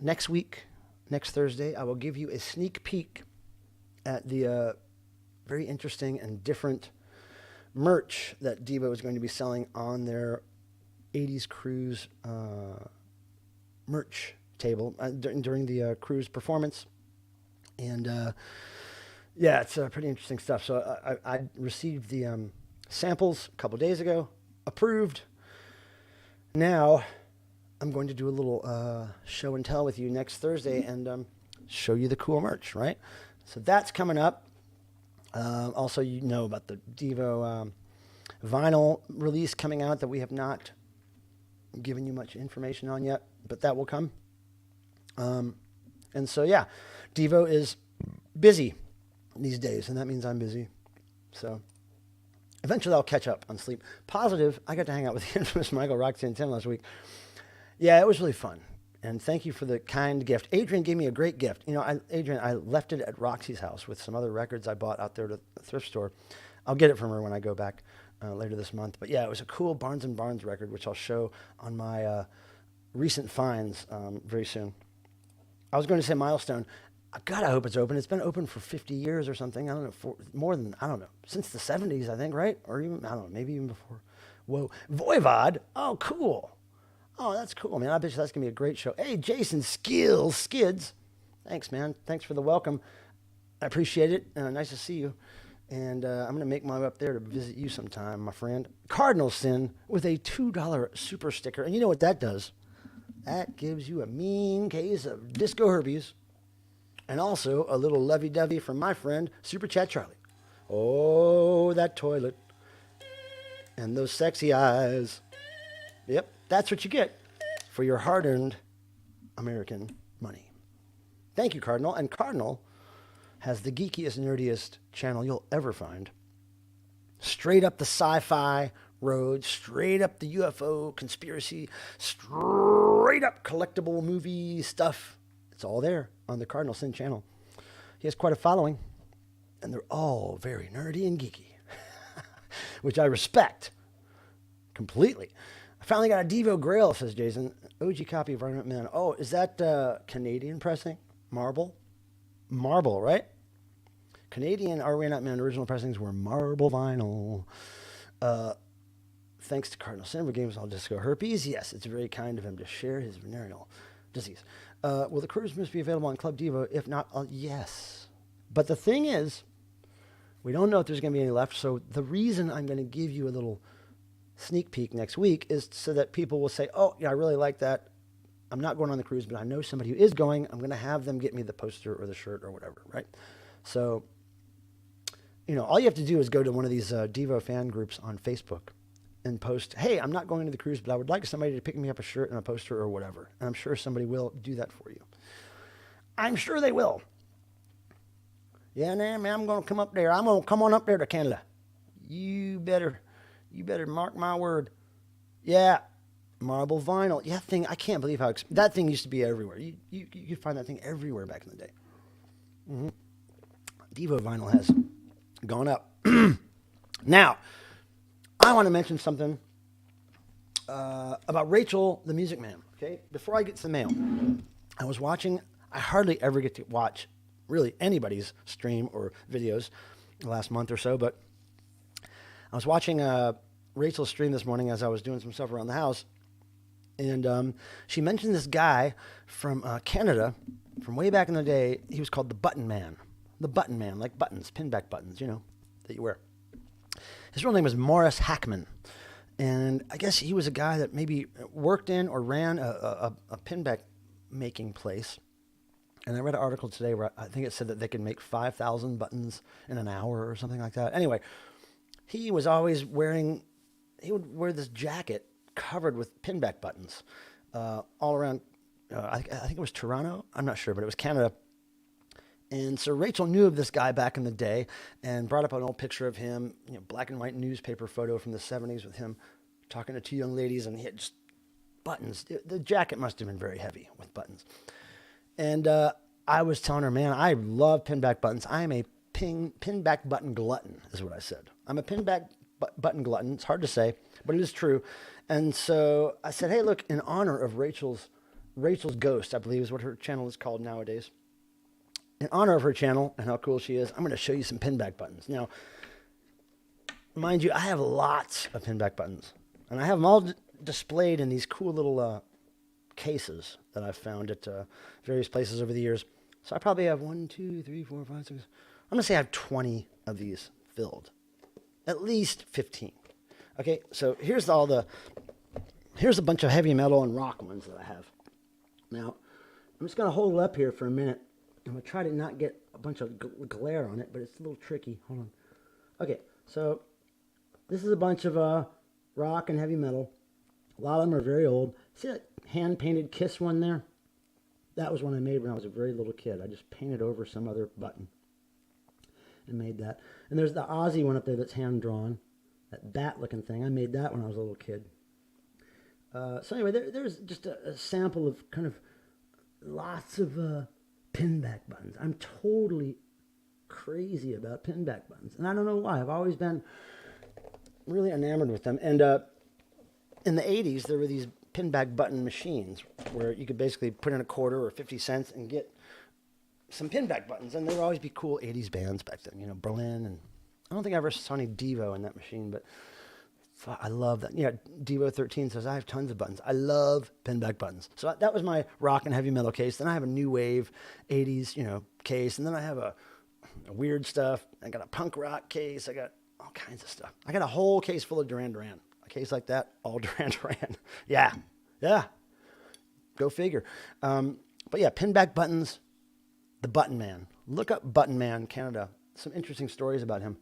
next week, next Thursday, I will give you a sneak peek at the very interesting and different merch that Devo is going to be selling on their 80s cruise merch table during the cruise performance. And yeah, it's pretty interesting stuff. So I received the samples a couple days ago, approved. Now I'm going to do a little show and tell with you next Thursday and show you the cool merch, right? So that's coming up. Also, you know about the Devo vinyl release coming out that we have not given you much information on yet, but that will come. And so, yeah, Devo is busy these days, and that means I'm busy. So eventually I'll catch up on sleep. Positive, I got to hang out with the infamous Michael, Roxy, and Tim last week. Yeah, it was really fun. And thank you for the kind gift. Adrian gave me a great gift. You know, Adrian, I left it at Roxy's house with some other records I bought out there at the thrift store. I'll get it from her when I go back later this month. But yeah, it was a cool Barnes & Barnes record, which I'll show on my recent finds very soon. I was going to say milestone. God, I hope it's open. It's been open for 50 years or something. I don't know, I don't know, since the 70s, I think, right? Or even, I don't know, maybe even before. Whoa, Voivod. Oh, cool. Oh, that's cool, man. I bet you that's going to be a great show. Hey, Jason Skids. Thanks, man. Thanks for the welcome. I appreciate it. Nice to see you. And I'm going to make my way up there to visit you sometime, my friend. Cardinal Sin with a $2 super sticker. And you know what that does? That gives you a mean case of disco herpes. And also a little lovey-dovey from my friend, Super Chat Charlie. Oh, that toilet. And those sexy eyes. Yep, that's what you get for your hard-earned American money. Thank you, Cardinal. And Cardinal has the geekiest, nerdiest channel you'll ever find. Straight up the sci-fi road, straight up the UFO conspiracy, straight up collectible movie stuff. It's all there on the Cardinal Sin channel. He has quite a following, and they're all very nerdy and geeky, which I respect completely. I finally got a Devo Grail, says Jason. OG copy of Argument Man. Oh, is that Canadian pressing? Marble, right? Canadian Argument Man original pressings were marble vinyl. Thanks to Cardinal Sin for giving us all disco herpes. Yes, it's very kind of him to share his venereal disease. Well, the cruise must be available on Club Devo. If not, yes. But the thing is, we don't know if there's going to be any left. So the reason I'm going to give you a little sneak peek next week is so that people will say, oh, yeah, I really like that. I'm not going on the cruise, but I know somebody who is going. I'm going to have them get me the poster or the shirt or whatever, right? So, you know, all you have to do is go to one of these Devo fan groups on Facebook and post, hey, I'm not going to the cruise, but I would like somebody to pick me up a shirt and a poster or whatever. And I'm sure somebody will do that for you. I'm sure they will. Yeah, man, I'm going to come up there. I'm going to come on up there to Canada. You better mark my word. Yeah, marble vinyl. Yeah, I can't believe how that thing used to be everywhere. You could find that thing everywhere back in the day. Mm-hmm. Devo vinyl has gone up. Now, I want to mention something about Rachel, the Music Man. Okay, before I get to the mail, I was watching. I hardly ever get to watch really anybody's stream or videos the last month or so, but I was watching Rachel's stream this morning as I was doing some stuff around the house, and she mentioned this guy from Canada from way back in the day. He was called the Button Man. The Button Man, like buttons, pinback buttons, you know, that you wear. His real name was Morris Hackman, and I guess he was a guy that maybe worked in or ran a pinback making place. And I read an article today where I think it said that they could make 5,000 buttons in an hour or something like that. Anyway, he was always he would wear this jacket covered with pinback buttons all around, I think it was Toronto. I'm not sure, but it was Canada. And so Rachel knew of this guy back in the day and brought up an old picture of him, you know, black and white newspaper photo from the 70s with him talking to two young ladies, and he had just buttons. The jacket must have been very heavy with buttons. And I was telling her, man, I love pinback buttons. I am a pinback button glutton, is what I said. I'm a pinback button glutton. It's hard to say, but it is true. And so I said, hey, look, in honor of Rachel's Ghost, I believe is what her channel is called nowadays. In honor of her channel and how cool she is, I'm going to show you some pinback buttons. Now, mind you, I have lots of pinback buttons, and I have them all displayed in these cool little cases that I've found at various places over the years. So I probably have 1, 2, 3, 4, 5, 6. I'm going to say I have 20 of these filled. At least 15. Okay, so here's all the Here's a bunch of heavy metal and rock ones that I have. Now, I'm just going to hold it up here for a minute. I'm going to try to not get a bunch of glare on it, but it's a little tricky. Hold on. Okay, so this is a bunch of rock and heavy metal. A lot of them are very old. See that hand-painted Kiss one there? That was one I made when I was a very little kid. I just painted over some other button and made that. And there's the Ozzy one up there that's hand-drawn. That bat-looking thing. I made that when I was a little kid. So anyway, there's just a sample of kind of lots of pinback buttons. I'm totally crazy about pinback buttons. And I don't know why. I've always been really enamored with them. And in the 80s, there were these pinback button machines where you could basically put in a quarter or 50 cents and get some pinback buttons. And there would always be cool 80s bands back then, you know, Berlin. And I don't think I ever saw any Devo in that machine, but I love that. Yeah, Devo 13 says, I have tons of buttons. I love pinback buttons. So that was my rock and heavy metal case. Then I have a new wave 80s, you know, case. And then I have a weird stuff. I got a punk rock case. I got all kinds of stuff. I got a whole case full of Duran Duran. A case like that, all Duran Duran. Yeah. Go figure. But yeah, pinback buttons, the Button Man. Look up Button Man, Canada. Some interesting stories about him.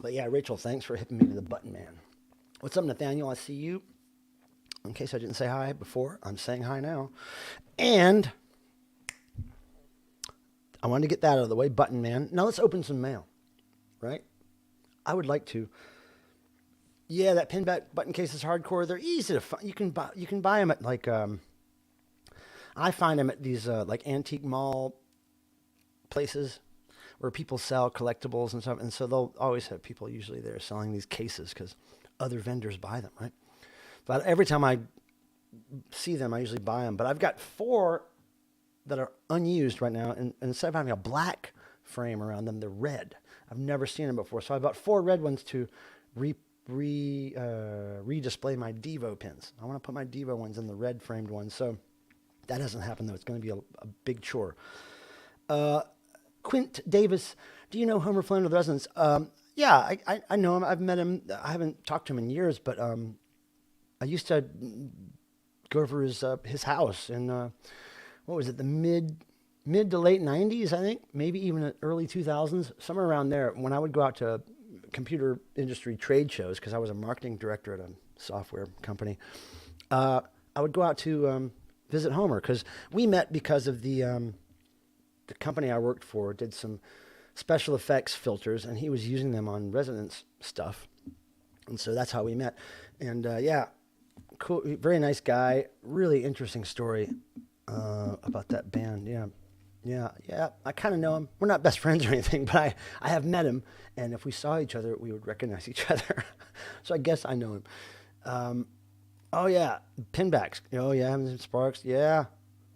But yeah, Rachel, thanks for hipping me to the Button Man. What's up, Nathaniel? I see you. In case I didn't say hi before, I'm saying hi now. And I wanted to get that out of the way, Button Man. Now let's open some mail, right? I would like to. Yeah, that pinback button case is hardcore. They're easy to find. You can buy them at like I find them at these like antique mall places where people sell collectibles and stuff, and so they'll always have people usually there selling these cases because other vendors buy them, right? But every time I see them, I usually buy them. But I've got 4 that are unused right now, and instead of having a black frame around them, they're red. I've never seen them before, so I bought 4 red ones to redisplay my Devo pins. I want to put my Devo ones in the red framed ones, so that hasn't happened though. It's going to be a big chore. Quint Davis, do you know Homer Flynn of the Residents? Yeah, I know him. I've met him. I haven't talked to him in years, but I used to go over his house in what was it, the mid to late 90s, I think, maybe even early 2000s, somewhere around there. When I would go out to computer industry trade shows, because I was a marketing director at a software company, I would go out to visit Homer, because we met because of the company I worked for did some special effects filters, and he was using them on Residence stuff. And so that's how we met. And yeah, cool, very nice guy. Really interesting story about that band. Yeah. I kind of know him. We're not best friends or anything, but I have met him. And if we saw each other, we would recognize each other. So I guess I know him. Oh, yeah, pinbacks. Oh, yeah, Sparks. Yeah.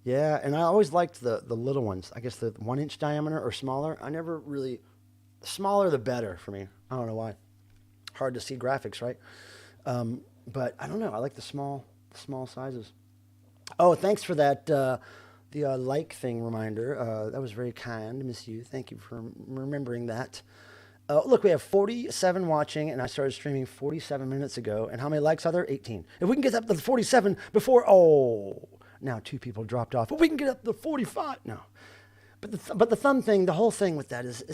And I always liked the little ones. I guess the 1-inch diameter or smaller. I never really, the smaller the better for me. I don't know why. Hard to see graphics, right? But I don't know. I like the small sizes. Oh, thanks for that. The like thing reminder. That was very kind, Miss You. Thank you for remembering that. Look, we have 47 watching, and I started streaming 47 minutes ago. And how many likes are there? 18. If we can get up to 47 before, now 2 people dropped off. But we can get up to 45. No. But the thumb thing, the whole thing with that is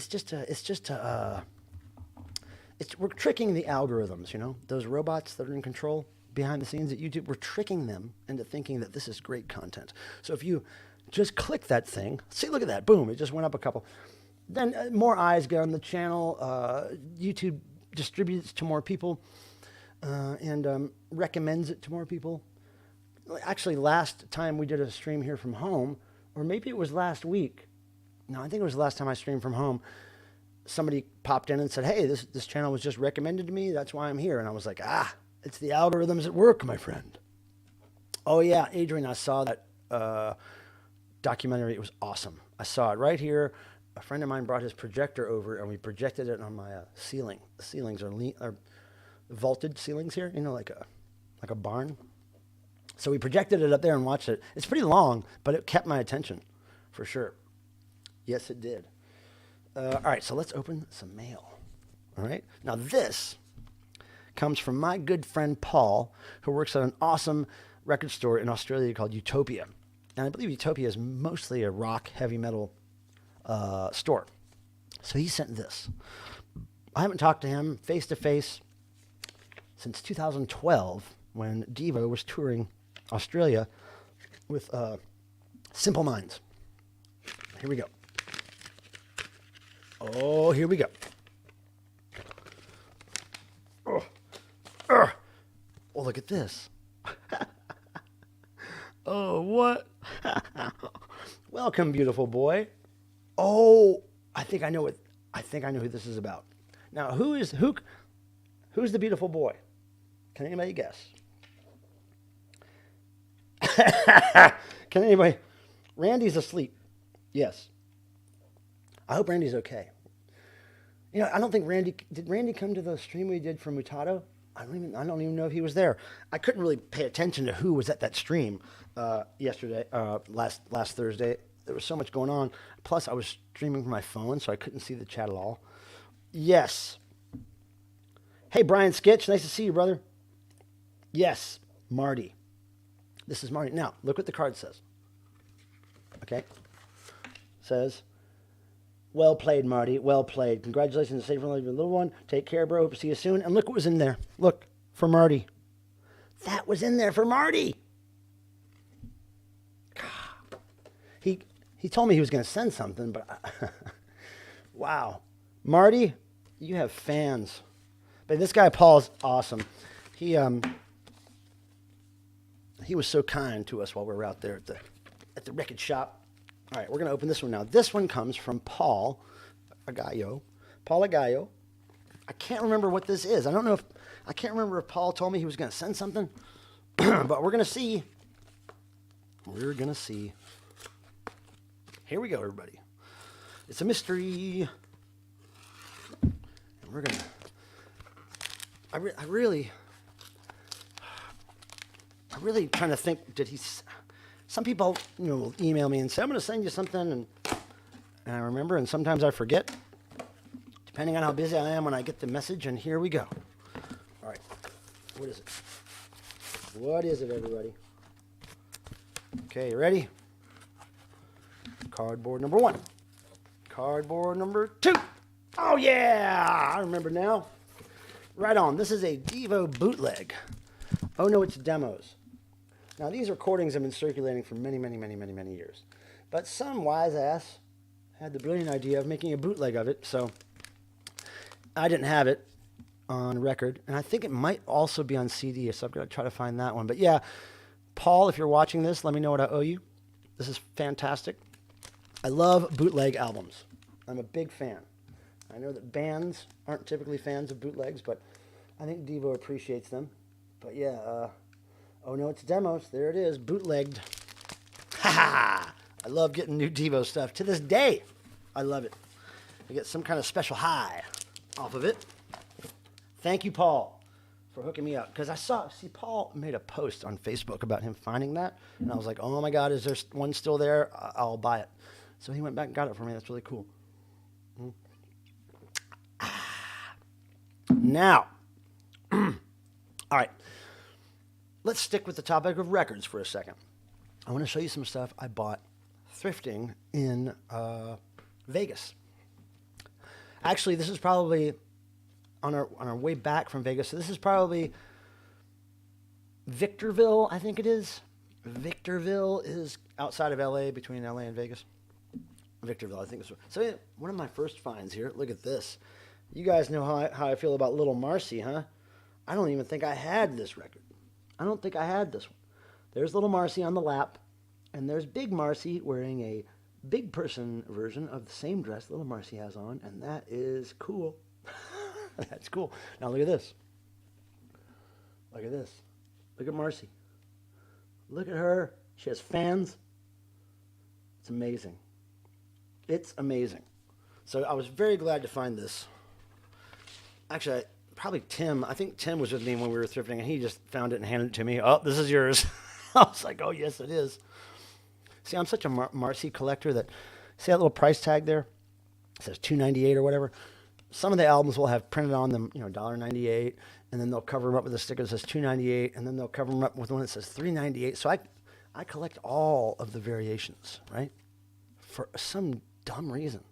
we're tricking the algorithms, you know, those robots that are in control behind the scenes at YouTube. We're tricking them into thinking that this is great content. So if you just click that thing, see, look at that, boom, it just went up a couple. Then more eyes get on the channel. YouTube distributes to more people and recommends it to more people. Actually, last time we did a stream here from home, or maybe it was last week. No, I think it was the last time I streamed from home. Somebody popped in and said, hey, this channel was just recommended to me. That's why I'm here. And I was like, it's the algorithms at work, my friend. Oh, yeah, Adrian, I saw that documentary. It was awesome. I saw it right here. A friend of mine brought his projector over, and we projected it on my ceiling. The ceilings are vaulted ceilings here, you know, like a barn. So we projected it up there and watched it. It's pretty long, but it kept my attention, for sure. Yes, it did. All right, so let's open some mail. All right. Now this comes from my good friend Paul, who works at an awesome record store in Australia called Utopia. And I believe Utopia is mostly a rock, heavy metal store. So he sent this. I haven't talked to him face to face since 2012 when Devo was touring Australia with Simple Minds. Here we go. Oh, here we go. Oh, look at this. Oh, what? Welcome, beautiful boy. Oh, I think I know who this is about. Now, who's the beautiful boy? Can anybody guess? Can anybody? Randy's asleep. Yes. I hope Randy's okay. You know, I don't think did Randy come to the stream we did from Mutato? I don't even know if he was there. I couldn't really pay attention to who was at that stream yesterday, last Thursday. There was so much going on. Plus, I was streaming from my phone, so I couldn't see the chat at all. Yes. Hey, Brian Skitch. Nice to see you, brother. Yes, Marty. This is Marty. Now, look what the card says. Okay? Says, well played, Marty. Well played. Congratulations on saving your little one. Take care, bro. Hope to see you soon. And look what was in there. Look, for Marty. That was in there for Marty. He told me he was going to send something, but wow. Marty, you have fans. But this guy Paul's awesome. He was so kind to us while we were out there at the record shop. All right, we're going to open this one now. This one comes from Paul Agallo. Paul Agallo. I can't remember what this is. I can't remember if Paul told me he was going to send something, but we're going to see. We're going to see. Here we go, everybody. It's a mystery. And we're going to. I'm really trying to think, some people, will email me and say, I'm going to send you something, and I remember, and sometimes I forget, depending on how busy I am when I get the message, and here we go. All right, what is it? What is it, everybody? Okay, you ready? Cardboard number 1. Cardboard number 2. Oh, yeah, I remember now. Right on. This is a Devo bootleg. Oh, no, it's demos. Now, these recordings have been circulating for many, many, many, many, many years. But some wise ass had the brilliant idea of making a bootleg of it, so I didn't have it on record. And I think it might also be on CD, so I'm going to try to find that one. But yeah, Paul, if you're watching this, let me know what I owe you. This is fantastic. I love bootleg albums. I'm a big fan. I know that bands aren't typically fans of bootlegs, but I think Devo appreciates them. But yeah, oh no, it's demos. There it is, bootlegged. Ha ha! I love getting new Devo stuff. To this day, I love it. I get some kind of special high off of it. Thank you, Paul, for hooking me up. Because Paul made a post on Facebook about him finding that. And I was like, oh my God, is there one still there? I'll buy it. So he went back and got it for me. That's really cool. Now, all right, let's stick with the topic of records for a second. I want to show you some stuff I bought thrifting in Vegas. Actually, this is probably on our way back from Vegas. So this is probably Victorville, I think it is. Victorville is outside of LA, between LA and Vegas. Victorville, I think it's so. Yeah, one of my first finds here. Look at this. You guys know how I feel about Little Marcy, huh? I don't even think I had this record. I don't think I had this one. There's Little Marcy on the lap, and there's Big Marcy wearing a big person version of the same dress Little Marcy has on, and that is cool. That's cool. Now look at this. Look at this. Look at Marcy. Look at her. She has fans. It's amazing. It's amazing. So I was very glad to find this. Actually, probably Tim. I think Tim was with me when we were thrifting, and he just found it and handed it to me. Oh, this is yours. I was like, oh, yes, it is. See, I'm such a Marcy collector that, see that little price tag there? It says $298 or whatever. some of the albums will have printed on them, $1.98, and then they'll cover them up with a sticker that says $2.98, and then they'll cover them up with one that says $3.98. So I collect all of the variations, right? For some dumb reason.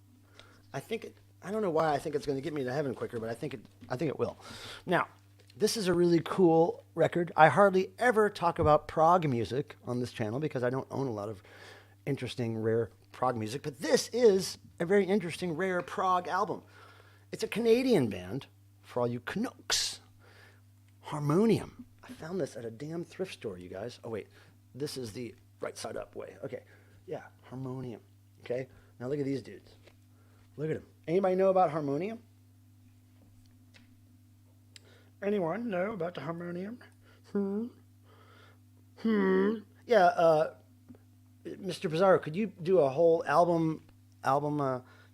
I don't know why I think it's going to get me to heaven quicker, but I think it will. Now, this is a really cool record. I hardly ever talk about prog music on this channel because I don't own a lot of interesting, rare prog music, but this is a very interesting, rare prog album. It's a Canadian band, for all you Canucks. Harmonium. I found this at a damn thrift store, you guys. Oh, wait. This is the right side up way. Okay. Yeah, Harmonium. Okay. Now look at these dudes. Look at them. Anybody know about Harmonium? Anyone know about the Harmonium? Yeah, Mr. Bizarro, could you do a whole album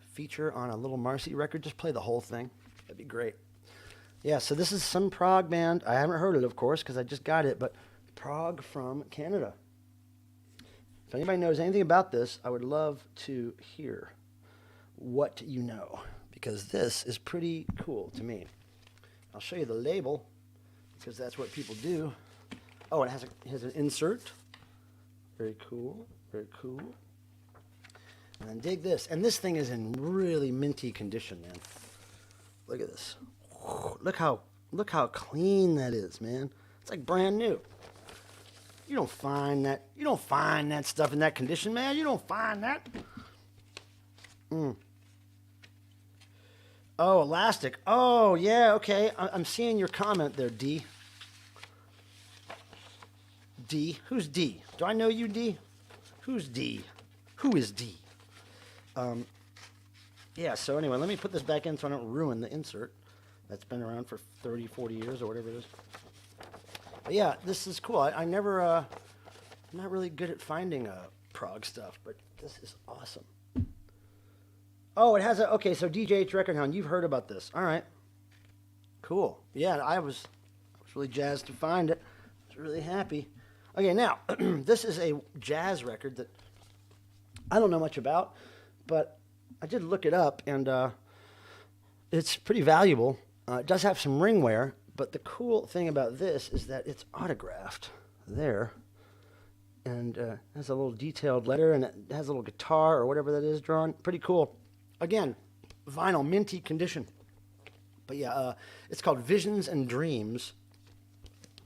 feature on a Little Marcy record? Just play the whole thing. That'd be great. Yeah, so this is some prog band. I haven't heard it, of course, because I just got it, but prog from Canada. If anybody knows anything about this, I would love to hear what you know, because this is pretty cool to me. I'll show you the label, because that's what people do. Oh, it has an insert. Very cool, very cool. And then dig this. And this thing is in really minty condition, man. Look at this. Look how clean that is, man. It's like brand new. You don't find that stuff in that condition, man. You don't find that. Oh, elastic. Oh, yeah, okay. I'm seeing your comment there, D. D. Who's D? Do I know you, D? Who's D? Who is D? Yeah, so anyway, let me put this back in so I don't ruin the insert that's been around for 30, 40 years or whatever it is. But yeah, this is cool. I'm not really good at finding prog stuff, but this is awesome. Oh, it has okay, so DJH Record Hound, you've heard about this. All right. Cool. Yeah, I was really jazzed to find it. I was really happy. Okay, now, this is a jazz record that I don't know much about, but I did look it up, and it's pretty valuable. It does have some ring wear, but the cool thing about this is that it's autographed there, and it has a little detailed letter, and it has a little guitar or whatever that is drawn. Pretty cool. Again, vinyl, minty condition. But yeah, it's called Visions and Dreams.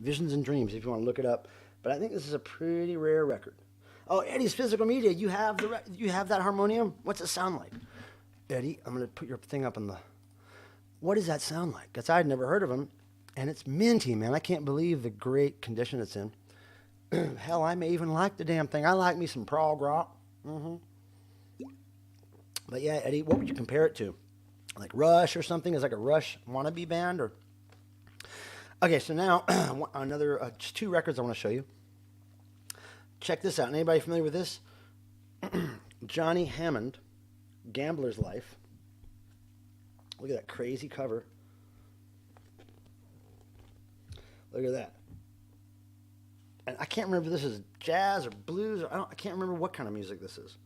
Visions and Dreams, if you want to look it up. But I think this is a pretty rare record. Oh, Eddie's Physical Media, you have that harmonium? What's it sound like? Eddie, I'm going to put your thing up on the... What does that sound like? Because I'd never heard of them. And it's minty, man. I can't believe the great condition it's in. Hell, I may even like the damn thing. I like me some prog rock. But yeah, Eddie, what would you compare it to? Like Rush or something? Is like a Rush wannabe band? Or okay, so now another just two records I want to show you. Check this out. Anybody familiar with this? Johnny Hammond, Gambler's Life. Look at that crazy cover. Look at that. And I can't remember if this is jazz or blues. Or I can't remember what kind of music this is.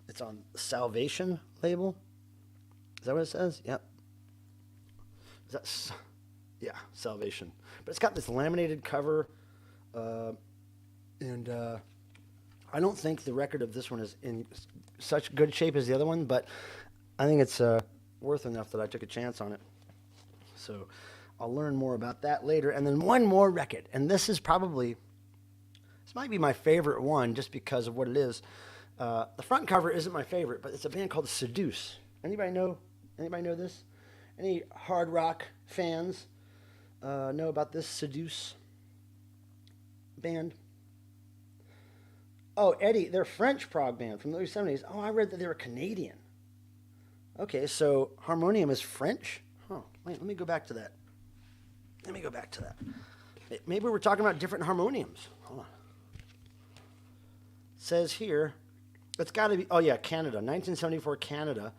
It's on the Salvation label. Is that what it says? Yep. Yeah, Salvation. But it's got this laminated cover, and I don't think the record of this one is in such good shape as the other one, but I think it's worth enough that I took a chance on it. So I'll learn more about that later. And then one more record, and this might be my favorite one just because of what it is. The front cover isn't my favorite, but it's a band called Seduce. Anybody know this? Any hard rock fans know about this Seduce band? Oh, Eddie, they're a French prog band from the early 70s. Oh, I read that they were Canadian. Okay, so Harmonium is French? Oh, wait, let me go back to that. Maybe we're talking about different harmoniums. Hold on. It says here, it's got to be, oh yeah, Canada, 1974 Canada,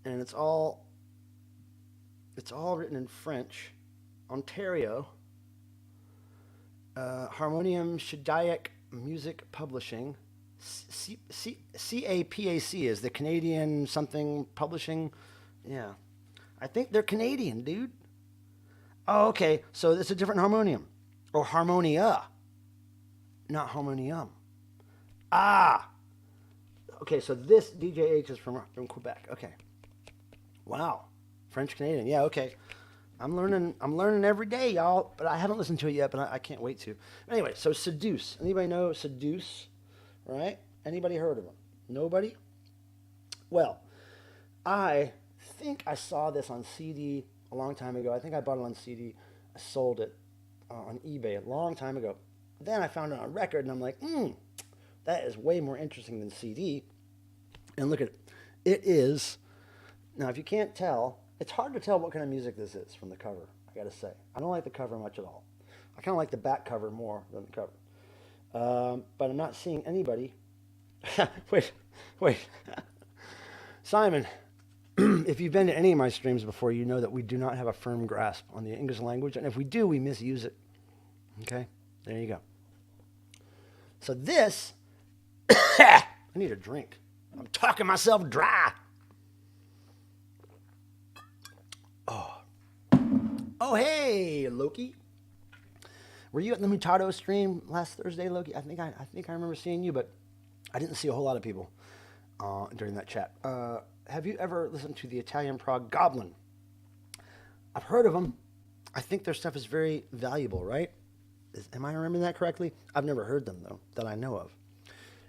and it's all written in French. Ontario. Harmonium Shediac Music Publishing. CAPAC is the Canadian something publishing. Yeah. I think they're Canadian, dude. Oh, okay. So it's a different harmonium. Or harmonia. Not harmonium. Ah. Okay, so this DJH is from Quebec. Okay. Wow. French Canadian. Yeah, okay. I'm learning every day, y'all, but I haven't listened to it yet, but I can't wait to. Anyway, so Seduce. Anybody know Seduce? Right? Anybody heard of them? Nobody? Well, I think I saw this on CD a long time ago. I think I bought it on CD. I sold it on eBay a long time ago. Then I found it on record, and I'm like, that is way more interesting than CD. And look at it. It is, now if you can't tell, it's hard to tell what kind of music this is from the cover, I gotta say. I don't like the cover much at all. I kind of like the back cover more than the cover. But I'm not seeing anybody. Wait. Simon, if you've been to any of my streams before, you know that we do not have a firm grasp on the English language. And if we do, we misuse it. Okay? There you go. So this, I need a drink. I'm talking myself dry. Oh, hey, Loki. Were you at the Mutado stream last Thursday, Loki? I think I remember seeing you, but I didn't see a whole lot of people during that chat. Have you ever listened to the Italian Prague Goblin? I've heard of them. I think their stuff is very valuable, right? Am I remembering that correctly? I've never heard them, though, that I know of.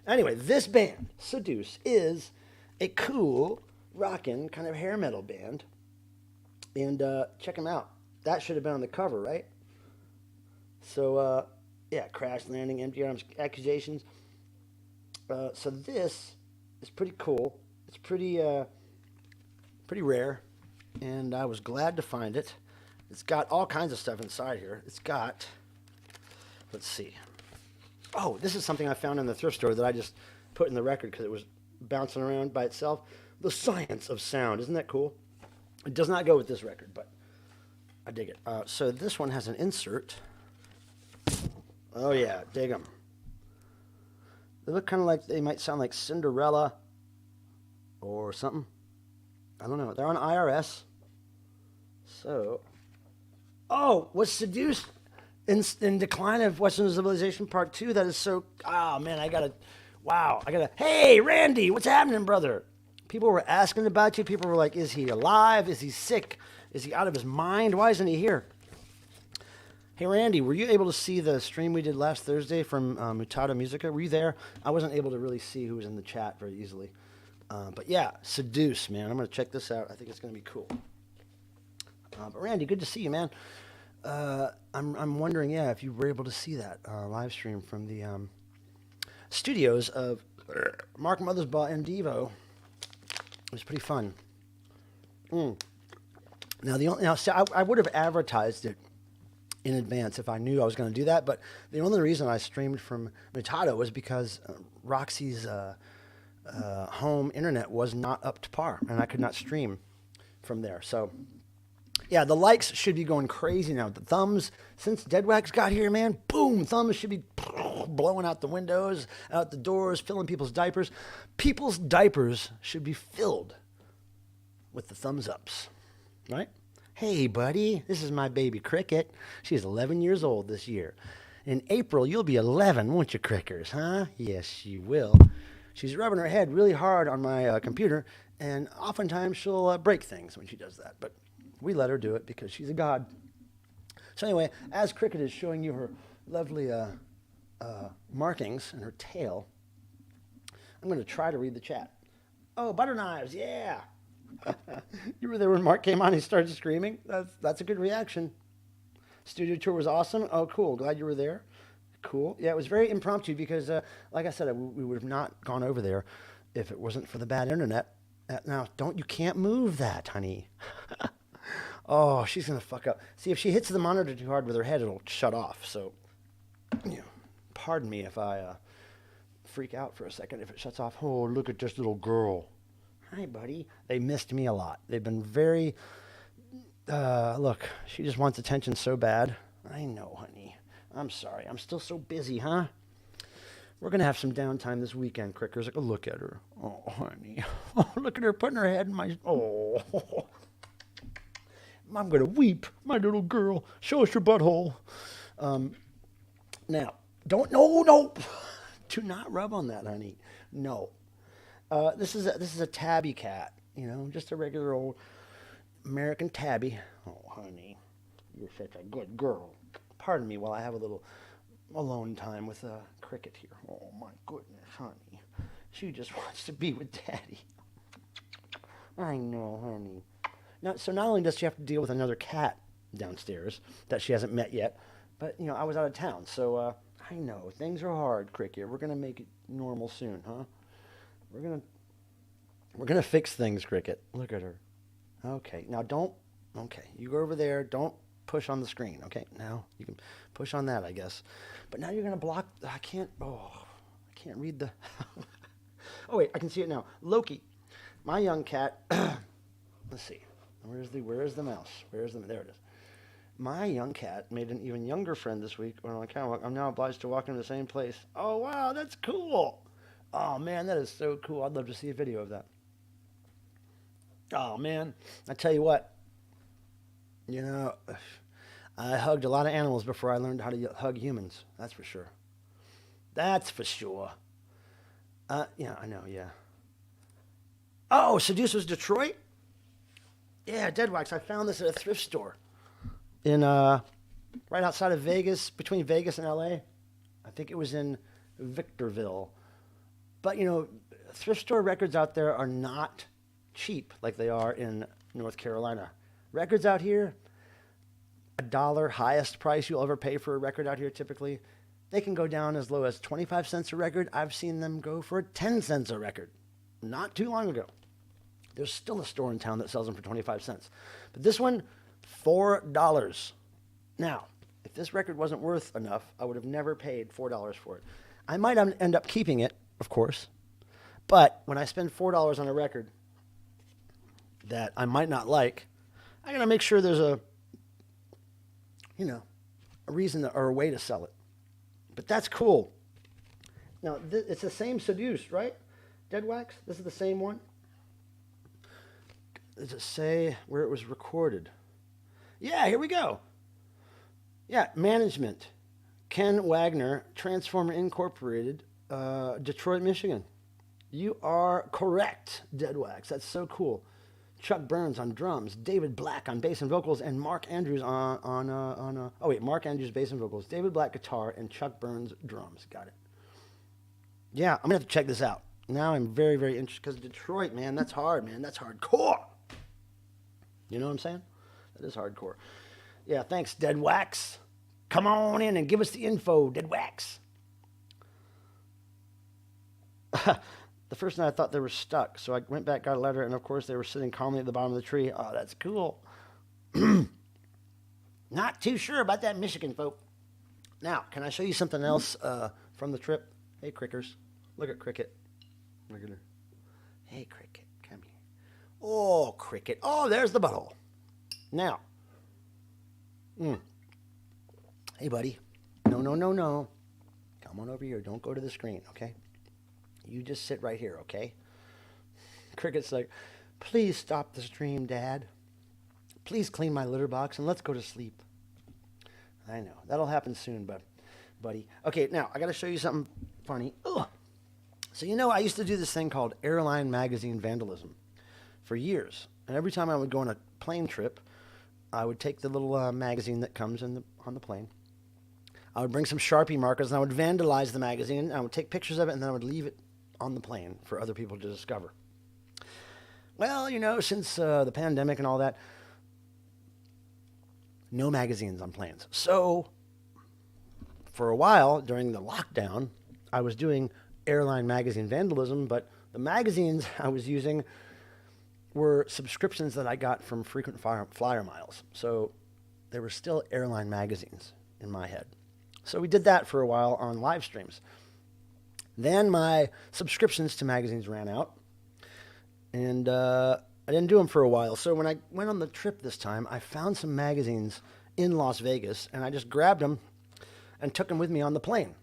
Anyway, this band, Seduce, is a cool, rockin' kind of hair metal band. And check them out. That should have been on the cover, right? So, yeah, crash landing, empty arms, accusations. So this is pretty cool. It's pretty rare, and I was glad to find it. It's got all kinds of stuff inside here. It's got, let's see. Oh, this is something I found in the thrift store that I just put in the record because it was bouncing around by itself. The Science of Sound. Isn't that cool? It does not go with this record, but I dig it. So this one has an insert. Oh, yeah, dig them. They look kind of like, they might sound like Cinderella or something. I don't know. They're on IRS. So, was Seduced in Decline of Western Civilization Part 2? That is so, man, hey, Randy, what's happening, brother? People were asking about you. People were like, is he alive? Is he sick? Is he out of his mind? Why isn't he here? Hey, Randy, were you able to see the stream we did last Thursday from Mutata Musica? Were you there? I wasn't able to really see who was in the chat very easily. But yeah, Seduce, man. I'm going to check this out. I think it's going to be cool. But Randy, good to see you, man. I'm wondering, if you were able to see that live stream from the studios of Mark Mothersbaugh and Devo. It was pretty fun. Now, I would have advertised it in advance if I knew I was going to do that, but the only reason I streamed from Mutado was because Roxy's home internet was not up to par, and I could not stream from there. So, yeah, the likes should be going crazy now. The thumbs, since Deadwax got here, man, boom, thumbs should be blowing out the windows, out the doors, filling people's diapers. People's diapers should be filled with the thumbs ups, right? Hey, buddy, this is my baby Cricket. She's 11 years old this year. In April, you'll be 11, won't you, Crickers, huh? Yes, she will. She's rubbing her head really hard on my computer, and oftentimes she'll break things when she does that. But we let her do it because she's a god. So anyway, as Cricket is showing you her lovely markings and her tail, I'm going to try to read the chat. Oh, butter knives, yeah. You were there when Mark came on and he started screaming? That's a good reaction. Studio tour was awesome. Oh, cool. Glad you were there. Cool. Yeah, it was very impromptu because, like I said, we would have not gone over there if it wasn't for the bad internet. Now, you can't move that, honey. Oh, she's going to fuck up. See, if she hits the monitor too hard with her head, it'll shut off. So, pardon me if I freak out for a second if it shuts off. Oh, look at this little girl. Hi, buddy. They missed me a lot. They've been very, look, she just wants attention so bad. I know, honey. I'm sorry. I'm still so busy, huh? We're going to have some downtime this weekend, Crickers. Oh, look at her. Oh, honey. Oh, look at her putting her head in my, oh. I'm going to weep. My little girl, show us your butthole. Now, no. Do not rub on that, honey. No. This is a tabby cat, just a regular old American tabby. Oh, honey, you're such a good girl. Pardon me while I have a little alone time with Cricket here. Oh, my goodness, honey. She just wants to be with Daddy. I know, honey. Now, so not only does she have to deal with another cat downstairs that she hasn't met yet, but, I was out of town, so I know. Things are hard, Cricket. We're going to make it normal soon, huh? We're gonna fix things, Cricket. Look at her. Okay, now you go over there. Don't push on the screen, okay? Now you can push on that, I guess. But now you're gonna block, I can't read the, oh wait, I can see it now. Loki, my young cat, let's see, where is the mouse? There it is. My young cat made an even younger friend this week when on catwalk. I'm now obliged to walk into the same place. Oh wow, that's cool. Oh, man, that is so cool. I'd love to see a video of that. Oh, man, I tell you what, I hugged a lot of animals before I learned how to hug humans. That's for sure. Yeah, I know, yeah. Oh, Seduce was Detroit? Yeah, Dead Wax. I found this at a thrift store in, right outside of Vegas, between Vegas and L.A. I think it was in Victorville. But, thrift store records out there are not cheap like they are in North Carolina. Records out here, $1, highest price you'll ever pay for a record out here typically. They can go down as low as 25 cents a record. I've seen them go for 10 cents a record not too long ago. There's still a store in town that sells them for 25 cents. But this one, $4. Now, if this record wasn't worth enough, I would have never paid $4 for it. I might end up keeping it, of course, but when I spend $4 on a record that I might not like, I gotta make sure there's a reason or a way to sell it. But that's cool. Now, it's the same Seduced, right? Dead Wax? This is the same one? Does it say where it was recorded? Yeah, here we go. Yeah, management. Ken Wagner, Transformer Incorporated, Detroit, Michigan. You are correct, Dead Wax. That's so cool. Chuck Burns on drums, David Black on bass and vocals, and Mark Andrews Mark Andrews bass and vocals, David Black guitar, and Chuck Burns drums. Got it. Yeah, I'm gonna have to check this out. Now I'm very, very interested because Detroit, man, that's hard, man. That's hardcore. You know what I'm saying? That is hardcore. Yeah, thanks, Dead Wax. Come on in and give us the info, Dead Wax. The first night I thought they were stuck, so I went back, got a letter, and of course they were sitting calmly at the bottom of the tree. Oh, that's cool. Not too sure about that Michigan folk. Now, can I show you something else from the trip? Hey, Crickers. Look at Cricket. Look at her. Hey, Cricket, come here. Oh, Cricket. Oh, there's the butthole. Now. Hey, buddy. No. Come on over here. Don't go to the screen, okay? You just sit right here, okay? Cricket's like, please stop the stream, Dad. Please clean my litter box and let's go to sleep. I know. That'll happen soon, buddy. Okay, now, I got to show you something funny. Ugh. So, I used to do this thing called airline magazine vandalism for years. And every time I would go on a plane trip, I would take the little magazine that comes on the plane. I would bring some Sharpie markers and I would vandalize the magazine. I would take pictures of it and then I would leave it on the plane for other people to discover. Well, since the pandemic and all that, no magazines on planes. So, for a while during the lockdown, I was doing airline magazine vandalism, but the magazines I was using were subscriptions that I got from frequent flyer miles. So, they were still airline magazines in my head. So we did that for a while on live streams. Then my subscriptions to magazines ran out, and I didn't do them for a while. So when I went on the trip this time, I found some magazines in Las Vegas, and I just grabbed them and took them with me on the plane.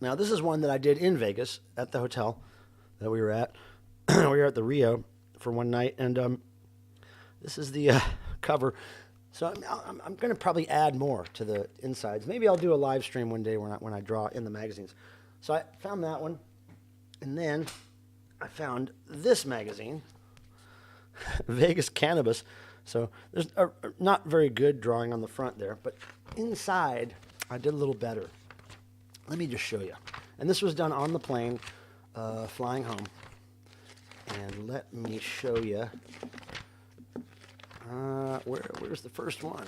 Now, this is one that I did in Vegas at the hotel that we were at. We were at the Rio for one night, and this is the cover. So I'm going to probably add more to the insides. Maybe I'll do a live stream one day when I draw in the magazines. So I found that one. And then I found this magazine, Vegas Cannabis. So there's a not very good drawing on the front there, but inside I did a little better. Let me just show you. And this was done on the plane, flying home. And let me show you. Where's the first one?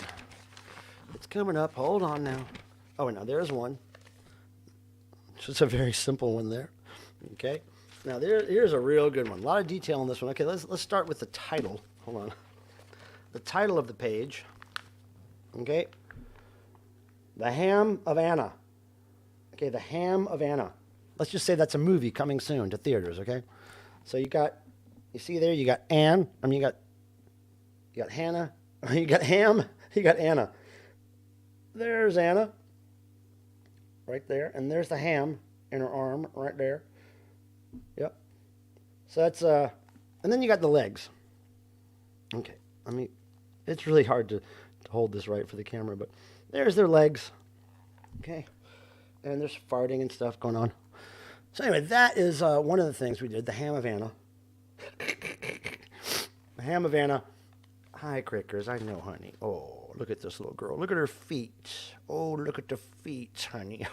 It's coming up. Hold on now. Oh, now there's one. Just a very simple one there. Okay. Now here's a real good one. A lot of detail on this one. Okay, let's start with the title. Hold on. The title of the page. Okay. The Ham of Anna. Okay, The Ham of Anna. Let's just say that's a movie coming soon to theaters, okay? So you see there, you got Anne. I mean, you got Hannah. You got Ham. You got Anna. There's Anna. Right there. And there's the ham in her arm right there. Yep. So that's, and then you got the legs. Okay. I mean, it's really hard to hold this right for the camera, but there's their legs. Okay. And there's farting and stuff going on. So anyway, that is one of the things we did, the Ham of Anna. The Ham of Anna. Hi, Crickers. I know, honey. Oh, look at this little girl. Look at her feet. Oh, look at the feet, honey.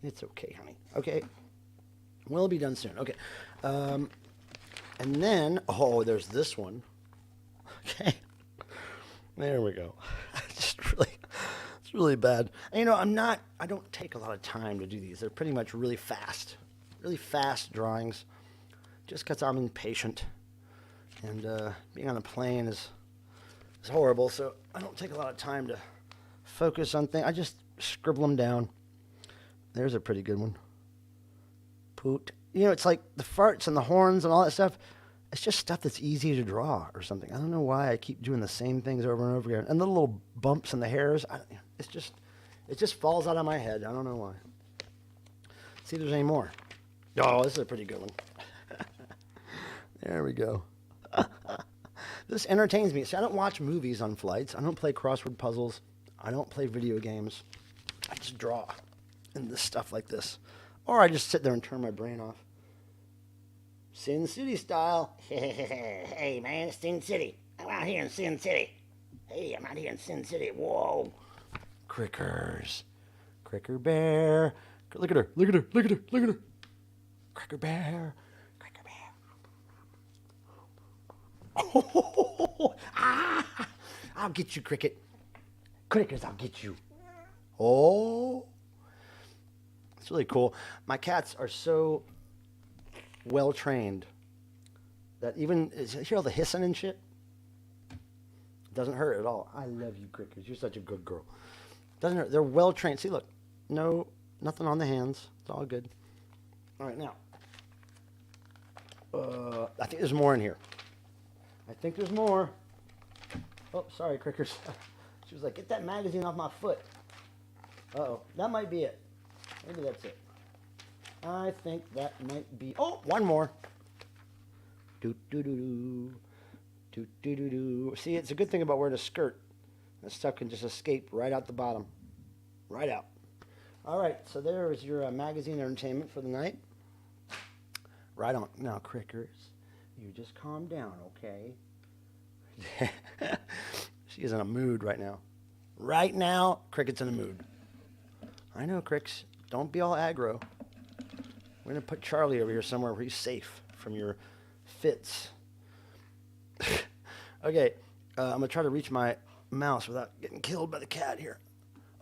It's okay, honey. Okay. We'll be done soon. Okay. And then, oh, there's this one. Okay. There we go. It's really bad. And, you know, I don't take a lot of time to do these. They're pretty much really fast drawings, just because I'm impatient. And being on a plane is horrible, so I don't take a lot of time to focus on things. I just scribble them down. There's a pretty good one. Poot. You know, it's like the farts and the horns and all that stuff. It's just stuff that's easy to draw or something. I don't know why I keep doing the same things over and over again. And the little bumps in the hairs, it just falls out of my head. I don't know why. See if there's any more. Oh, this is a pretty good one. There we go. This entertains me. See, I don't watch movies on flights. I don't play crossword puzzles. I don't play video games. I just draw in this stuff like this. Or I just sit there and turn my brain off. Sin City style. Hey, man, it's Sin City. I'm out here in Sin City. Hey, I'm out here in Sin City. Whoa. Crickers. Cricker Bear. Look at her. Look at her. Look at her. Look at her. Cricker Bear. Cricker Bear. Oh, ah, I'll get you, Cricket. Crickers, I'll get you. Oh. It's really cool. My cats are so well trained that even, you hear all the hissing and shit? It doesn't hurt at all. I love you, Crickers. You're such a good girl. Doesn't hurt. They're well trained. See, look. No, nothing on the hands. It's all good. All right, now. I think there's more in here. I think there's more. Oh, sorry, Crickers. She was like, get that magazine off my foot. Uh-oh. That might be it. Maybe that's it. I think that might be... Oh, one more. Do-do-do-do. Do-do-do-do. See, it's a good thing about wearing a skirt. That stuff can just escape right out the bottom. Right out. All right, so there is your magazine entertainment for the night. Right on. Now, Crickers, you just calm down, okay? She is in a mood right now. Right now, Cricket's in a mood. I know, Cricks. Don't be all aggro. We're going to put Charlie over here somewhere where he's safe from your fits. Okay, I'm going to try to reach my mouse without getting killed by the cat here.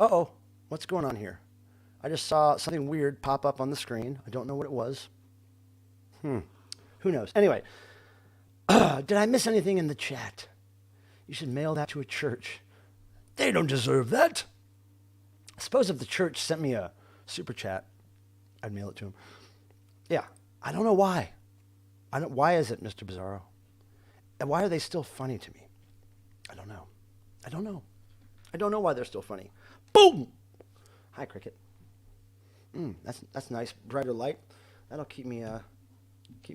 Uh-oh, what's going on here? I just saw something weird pop up on the screen. I don't know what it was. Who knows? Anyway, did I miss anything in the chat? You should mail that to a church. They don't deserve that. I suppose if the church sent me a super chat, I'd mail it to them. Yeah, I don't know why. Why is it, Mr. Bizarro? And why are they still funny to me? I don't know. I don't know why they're still funny. Boom! Hi, Cricket. That's nice. Brighter light. That'll keep me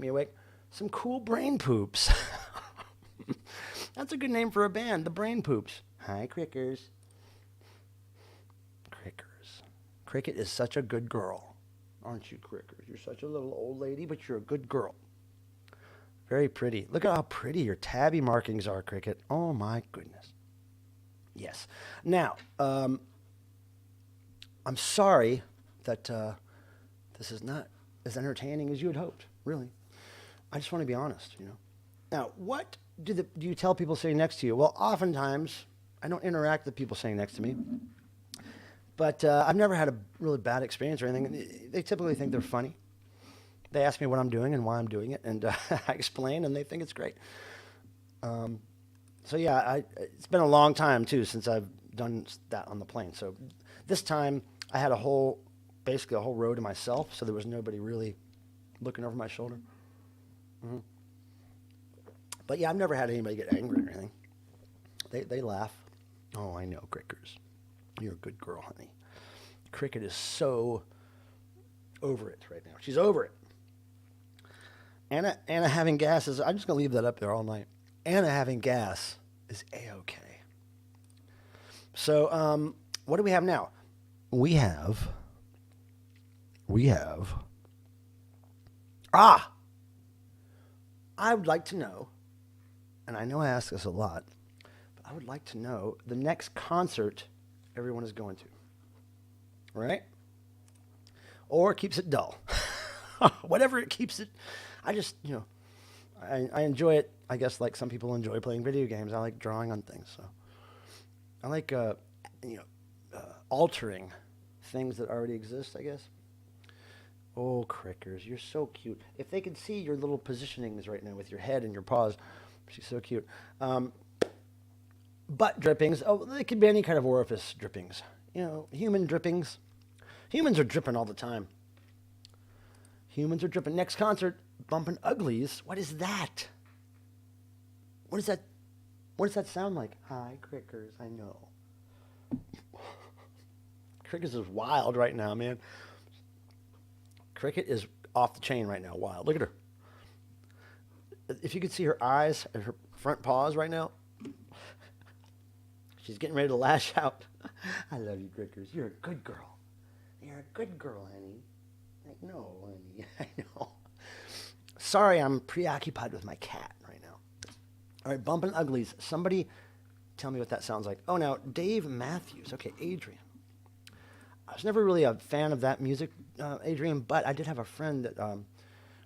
awake. Some cool brain poops. That's a good name for a band, the Brain Poops. Hi, Crickers. Crickers. Cricket is such a good girl. Aren't you, Crickers? You're such a little old lady, but you're a good girl. Very pretty. Look at how pretty your tabby markings are, Cricket. Oh, my goodness. Yes. Now, I'm sorry that this is not as entertaining as you had hoped, really. I just want to be honest, you know. Now, what do you tell people sitting next to you? Well, oftentimes, I don't interact with people sitting next to me. But I've never had a really bad experience or anything. They typically think they're funny. They ask me what I'm doing and why I'm doing it, and I explain, and they think it's great. So yeah, it's been a long time too since I've done that on the plane. So this time I had basically a whole row to myself, so there was nobody really looking over my shoulder. Mm-hmm. But yeah, I've never had anybody get angry or anything. They laugh. Oh, I know, Crickers. You're a good girl, honey. Cricket is so over it right now. She's over it. Anna having gas is, I'm just going to leave that up there all night. Anna having gas is A-okay. So, what do we have now? We have, I would like to know, and I know I ask this a lot, but I would like to know the next concert everyone is going to. Right? Or keeps it dull. Whatever it keeps it. I just, I enjoy it, I guess, like some people enjoy playing video games. I like drawing on things. So I like, altering things that already exist, I guess. Oh, Crickers, you're so cute. If they could see your little positionings right now with your head and your paws, she's so cute. Butt drippings. Oh, they could be any kind of orifice drippings. Human drippings. Humans are dripping all the time. Humans are dripping. Next concert, Bumpin' Uglies. What is that? What is that? What does that sound like? Hi, Crickers. I know. Crickers is wild right now, man. Cricket is off the chain right now. Wild. Look at her. If you could see her eyes and her front paws right now, she's getting ready to lash out. I love you, Crickers. You're a good girl. You're a good girl, honey. I know, honey. I know. Sorry, I'm preoccupied with my cat right now. All right, Bumpin' Uglies. Somebody tell me what that sounds like. Oh, now, Dave Matthews. Okay, Adrian. I was never really a fan of that music, Adrian, but I did have a friend that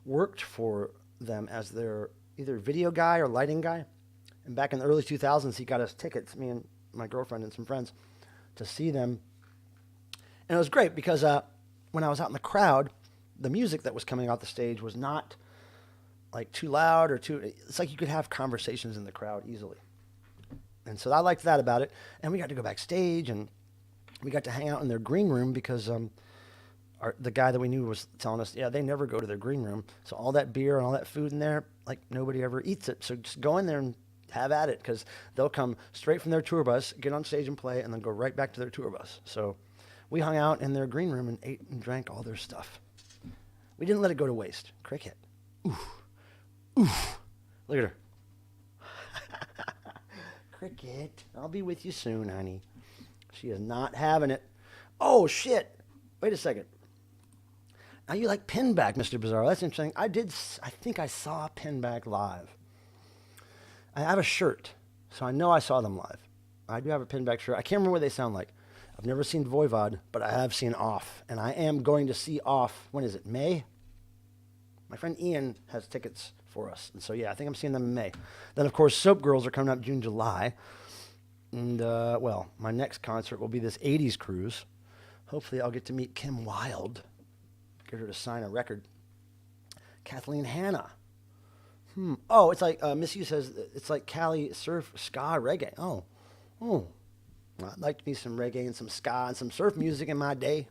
worked for them as their either video guy or lighting guy. And back in the early 2000s, he got us tickets, me and my girlfriend and some friends, to see them. And it was great because when I was out in the crowd, the music that was coming off the stage was not like too loud or too, it's like you could have conversations in the crowd easily. And so I liked that about it. And we got to go backstage and we got to hang out in their green room because the guy that we knew was telling us, yeah, they never go to their green room. So all that beer and all that food in there, like nobody ever eats it. So just go in there and have at it because they'll come straight from their tour bus, get on stage and play, and then go right back to their tour bus. So we hung out in their green room and ate and drank all their stuff. We didn't let it go to waste. Cricket. Oof. Oof. Look at her. Cricket, I'll be with you soon, honey. She is not having it. Oh, shit. Wait a second. Now you like Pinback, Mr. Bizarro. That's interesting. I think I saw Pinback live. I have a shirt, so I know I saw them live. I do have a Pinback shirt. I can't remember what they sound like. I've never seen Voivod, but I have seen Off. And I am going to see Off, when is it, May? My friend Ian has tickets for us. And so, yeah, I think I'm seeing them in May. Then, of course, Soap Girls are coming out June, July. And, my next concert will be this 80s cruise. Hopefully I'll get to meet Kim Wilde. Get her to sign a record. Kathleen Hanna. Oh, it's like, Miss U says, it's like Cali surf, ska, reggae. Oh. I'd like me some reggae and some ska and some surf music in my day.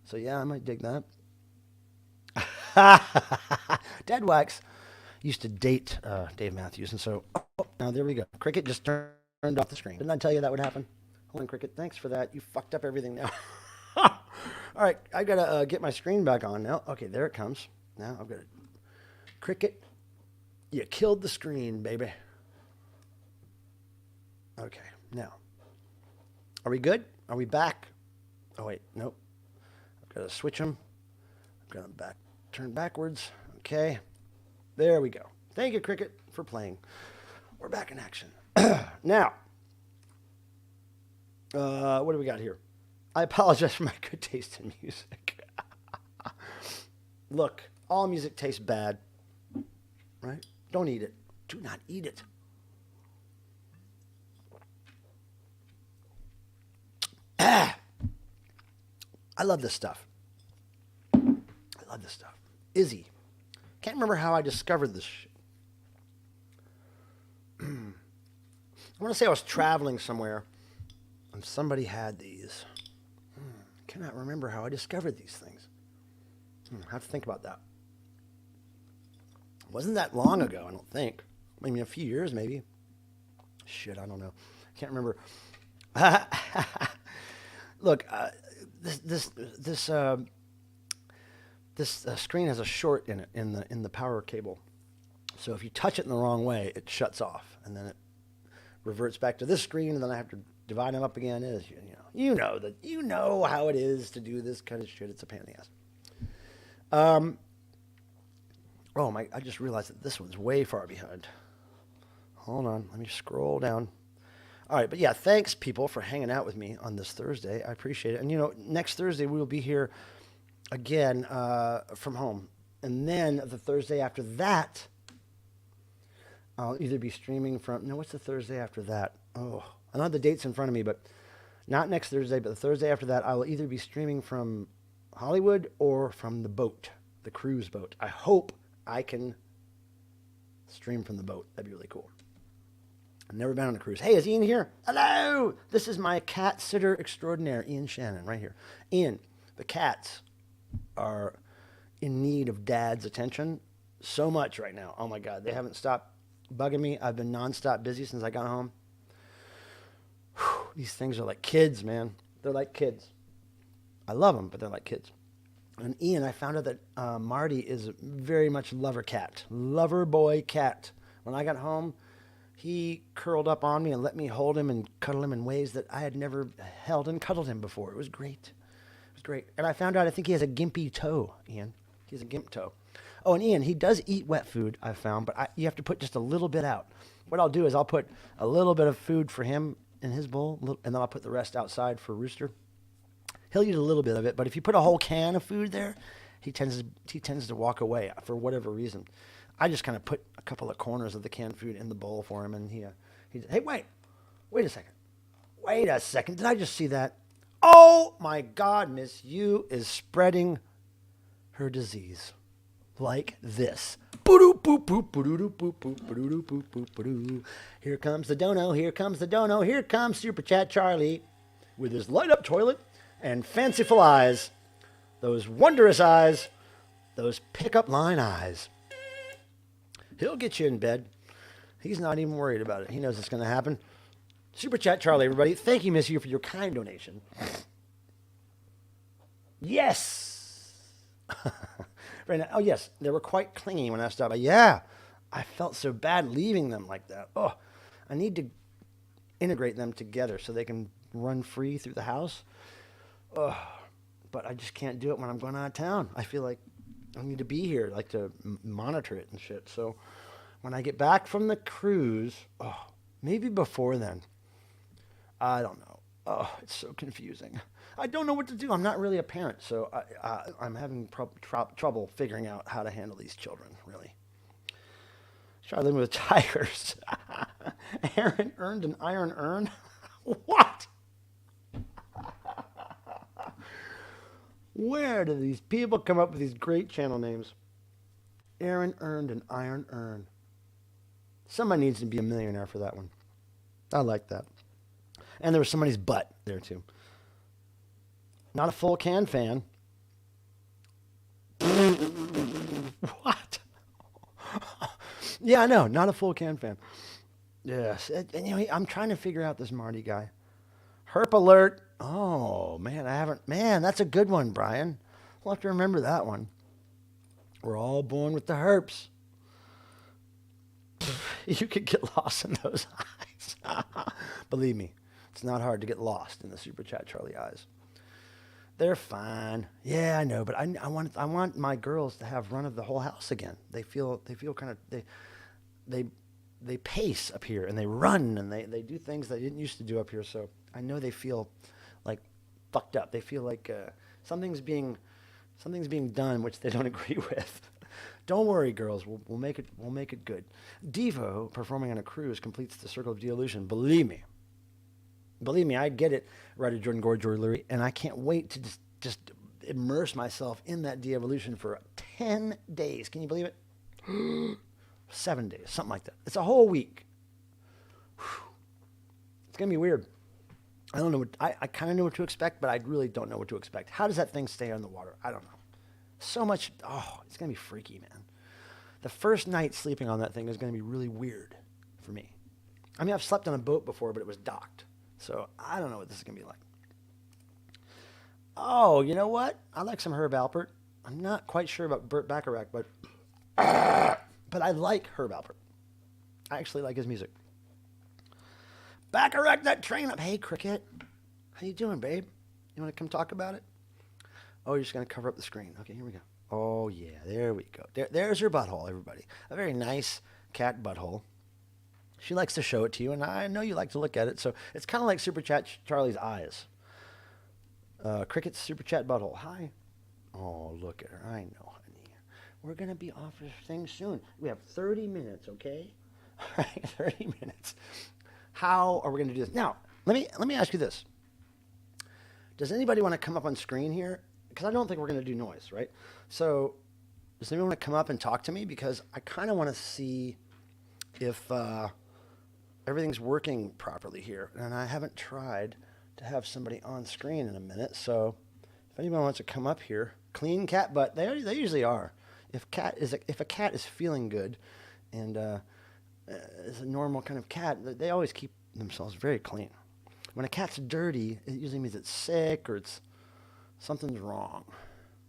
So, yeah, I might dig that. Dead Wax used to date Dave Matthews. And so, now there we go. Cricket just turned off the screen. Didn't I tell you that would happen? Hold on, Cricket. Thanks for that. You fucked up everything now. All right, I got to get my screen back on now. Okay, there it comes. Now I've got to... Cricket, you killed the screen, baby. Okay, now, are we good? Are we back? Oh, wait, nope. I've got to switch them. I've got to turn backwards. Okay, there we go. Thank you, Cricket, for playing. We're back in action. Now, what do we got here? I apologize for my good taste in music. Look, all music tastes bad, right? Don't eat it. Do not eat it. I love this stuff. I love this stuff. Izzy. Can't remember how I discovered this shit. I want to say I was traveling somewhere and somebody had these. Cannot remember how I discovered these things. I have to think about that. It wasn't that long ago, I don't think. Maybe a few years, maybe. Shit, I don't know. I can't remember. Look, this screen has a short in it in the power cable. So if you touch it in the wrong way, it shuts off, and then it reverts back to this screen, and then I have to divide them up again. You know how it is to do this kind of shit. It's a pain in the ass. I just realized that this one's way far behind. Hold on, let me scroll down. All right, but yeah, thanks people for hanging out with me on this Thursday. I appreciate it. And next Thursday we will be here again from home, and then the Thursday after that, I'll either be streaming from. No, what's the Thursday after that? Oh, I don't have the dates in front of me, but not next Thursday, but the Thursday after that, I will either be streaming from Hollywood or from the boat, the cruise boat. I hope I can stream from the boat. That'd be really cool. I've never been on a cruise. Hey, is Ian here? Hello! This is my cat sitter extraordinaire, Ian Shannon, right here. Ian, the cats are in need of Dad's attention so much right now. Oh my God, they haven't stopped bugging me. I've been nonstop busy since I got home. Whew, these things are like kids, man. They're like kids. I love them, but they're like kids. And Ian, I found out that Marty is very much lover cat. Lover boy cat. When I got home, he curled up on me and let me hold him and cuddle him in ways that I had never held and cuddled him before. It was great. It was great. And I found out I think he has a gimpy toe, Ian. He has a gimp toe. Oh, and Ian, he does eat wet food, I've found, but you have to put just a little bit out. What I'll do is I'll put a little bit of food for him in his bowl, and then I'll put the rest outside for Rooster. He'll eat a little bit of it, but if you put a whole can of food there, he tends to walk away for whatever reason. I just kind of put a couple of corners of the canned food in the bowl for him, and hey, wait a second. Did I just see that? Oh my God, Miss U is spreading her disease like this. Here comes the dono. Here comes the dono. Here comes Super Chat Charlie with his light up toilet and fanciful eyes. Those wondrous eyes. Those pickup line eyes. He'll get you in bed. He's not even worried about it. He knows it's going to happen. Super Chat Charlie, everybody. Thank you, Miss U, for your kind donation. Yes. Right now, oh, yes. They were quite clingy when I stopped by. Yeah. I felt so bad leaving them like that. Oh, I need to integrate them together so they can run free through the house. Oh, but I just can't do it when I'm going out of town. I feel like I need to be here, like to monitor it and shit. So when I get back from the cruise, maybe before then, I don't know. Oh, it's so confusing. I don't know what to do. I'm not really a parent, so I'm having trouble figuring out how to handle these children, really. Try living with tigers. Aaron earned an iron urn? What? Where do these people come up with these great channel names? Aaron earned an iron urn. Somebody needs to be a millionaire for that one. I like that. And there was somebody's butt there, too. Not a full can fan. What? Yeah, I know. Not a full can fan. Yes. Anyway, I'm trying to figure out this Marty guy. Herp alert. Oh, man, I haven't. Man, that's a good one, Brian. We'll have to remember that one. We're all born with the herps. You could get lost in those eyes. Believe me, it's not hard to get lost in the Super Chat Charlie eyes. They're fine. Yeah, I know, but I want my girls to have run of the whole house again. They feel kind of they pace up here and they run and they do things they didn't used to do up here. So I know they feel like fucked up. They feel like something's being done which they don't agree with. Don't worry, girls. We'll make it good. Devo performing on a cruise completes the circle of de-illusion. Believe me, I get it. Writer Jordan Lurie, and I can't wait to just immerse myself in that de-evolution for 10 days. Can you believe it? 7 days, something like that. It's a whole week. Whew. It's gonna be weird. I don't know. I kind of know what to expect, but I really don't know what to expect. How does that thing stay on the water? I don't know. So much. Oh, it's gonna be freaky, man. The first night sleeping on that thing is gonna be really weird for me. I mean, I've slept on a boat before, but it was docked. So I don't know what this is going to be like. Oh, you know what? I like some Herb Alpert. I'm not quite sure about Burt Bacharach, but I like Herb Alpert. I actually like his music. Bacharach that train up. Hey, Cricket. How you doing, babe? You want to come talk about it? Oh, you're just going to cover up the screen. Okay, here we go. Oh, yeah, there we go. There's your butthole, everybody. A very nice cat butthole. She likes to show it to you, and I know you like to look at it. So it's kind of like Super Chat Charlie's eyes. Cricket's Super Chat butthole. Hi. Oh, look at her. I know, honey. We're going to be off this thing soon. We have 30 minutes, okay? All right, 30 minutes. How are we going to do this? Now, let me ask you this. Does anybody want to come up on screen here? Because I don't think we're going to do noise, right? So does anyone want to come up and talk to me? Because I kind of want to see if everything's working properly here. And I haven't tried to have somebody on screen in a minute. So if anyone wants to come up here, clean cat butt, they usually are. If a cat is feeling good and is a normal kind of cat, they always keep themselves very clean. When a cat's dirty, it usually means it's sick or something's wrong.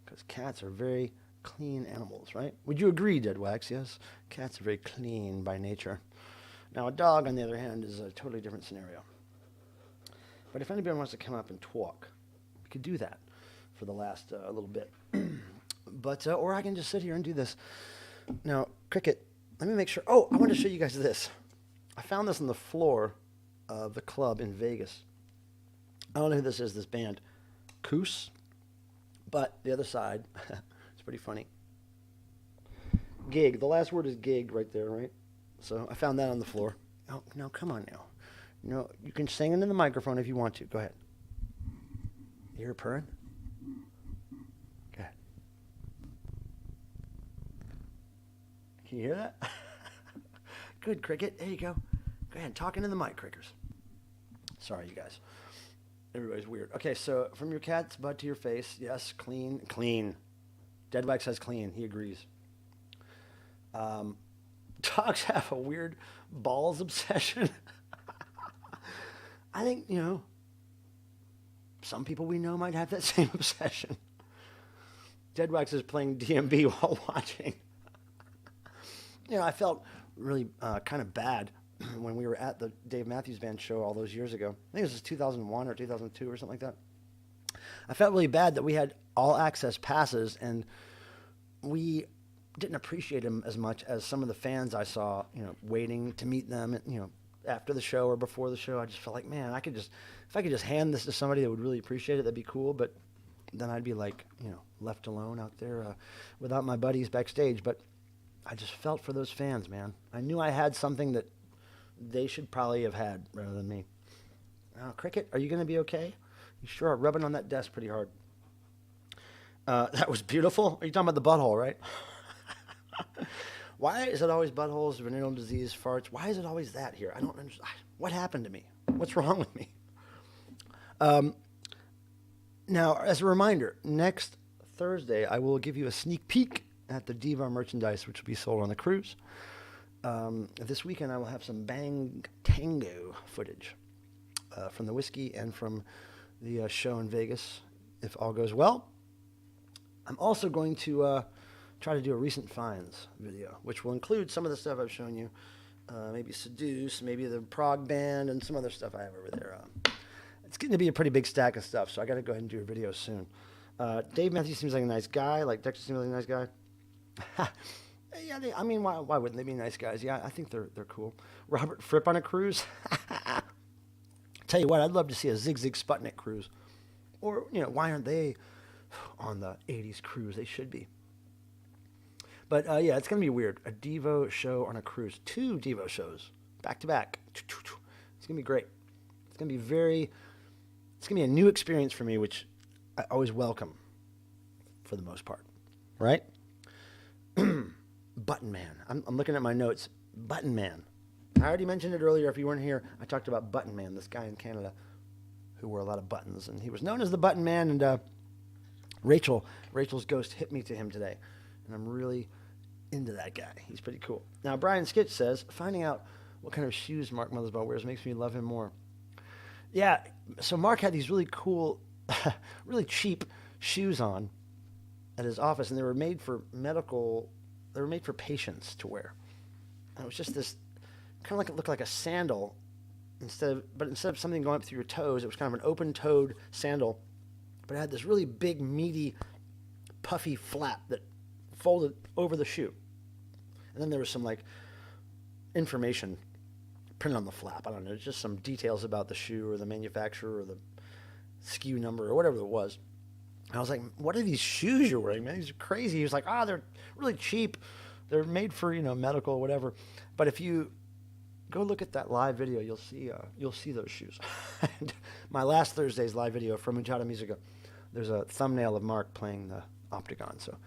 Because cats are very clean animals, right? Would you agree, Dead Wax? Yes? Cats are very clean by nature. Now, a dog, on the other hand, is a totally different scenario. But if anybody wants to come up and talk, we could do that for the last little bit. But or I can just sit here and do this. Now, Cricket, let me make sure. Oh, I want to show you guys this. I found this on the floor of the club in Vegas. I don't know who this is, this band. Koos. But the other side, it's pretty funny. Gig. The last word is gig right there, right? So I found that on the floor. Oh, no, come on now. No, you can sing into the microphone if you want to. Go ahead. You hear purring? Go ahead. Can you hear that? Good, Cricket. There you go. Go ahead. Talk into the mic, Crickers. Sorry, you guys. Everybody's weird. Okay, so from your cat's butt to your face, yes, clean, clean. Deadwax says clean. He agrees. Dogs have a weird balls obsession. I think, some people we know might have that same obsession. Deadwax is playing DMB while watching. I felt really kind of bad when we were at the Dave Matthews Band show all those years ago. I think it was 2001 or 2002 or something like that. I felt really bad that we had all access passes and we didn't appreciate them as much as some of the fans I saw, waiting to meet them, after the show or before the show. I just felt like, man, if I could just hand this to somebody that would really appreciate it, that'd be cool. But then I'd be like, left alone out there without my buddies backstage. But I just felt for those fans, man. I knew I had something that they should probably have had rather than me. Cricket, are you going to be okay? You sure are rubbing on that desk pretty hard. That was beautiful. Are you talking about the butthole, right? Why is it always buttholes, venereal disease, farts? Why is it always that here? I don't understand. What happened to me? What's wrong with me? Now, as a reminder, next Thursday, I will give you a sneak peek at the Devo merchandise, which will be sold on the cruise. This weekend, I will have some Bang Tango footage from the whiskey and from the show in Vegas, if all goes well. I'm also going to try to do a recent finds video, which will include some of the stuff I've shown you, maybe Seduce, maybe the Prog Band, and some other stuff I have over there. It's going to be a pretty big stack of stuff, so I got to go ahead and do a video soon. Dave Matthews seems like a nice guy. Like Dexter seems like a nice guy. Yeah, I mean, why wouldn't they be nice guys? Yeah, I think they're cool. Robert Fripp on a cruise. Tell you what, I'd love to see a Zig Zig Sputnik cruise. Or, why aren't they on the 80s cruise? They should be. But, yeah, it's going to be weird. A Devo show on a cruise. 2 Devo shows back to back. It's going to be great. It's going to be a new experience for me, which I always welcome for the most part. Right? Button Man. I'm looking at my notes. Button Man. I already mentioned it earlier. If you weren't here, I talked about Button Man, this guy in Canada who wore a lot of buttons. And he was known as the Button Man. And Rachel's ghost hit me to him today. And I'm really into that guy. He's pretty cool. Now, Brian Skitch says, finding out what kind of shoes Mark Mothersbaugh wears makes me love him more. Yeah, so Mark had these really cool, really cheap shoes on at his office, and they were made for patients to wear. And it was just this, kind of like it looked like a sandal, instead of something going up through your toes, it was kind of an open-toed sandal, but it had this really big, meaty, puffy flap that folded over the shoe. And then there was some like information printed on the flap. I don't know, just some details about the shoe or the manufacturer or the SKU number or whatever it was. And I was like, what are these shoes you're wearing, man? These are crazy. He was like, they're really cheap. They're made for, medical or whatever. But if you go look at that live video, you'll see those shoes. And my last Thursday's live video from Muchada Musica, there's a thumbnail of Mark playing the Optigon. So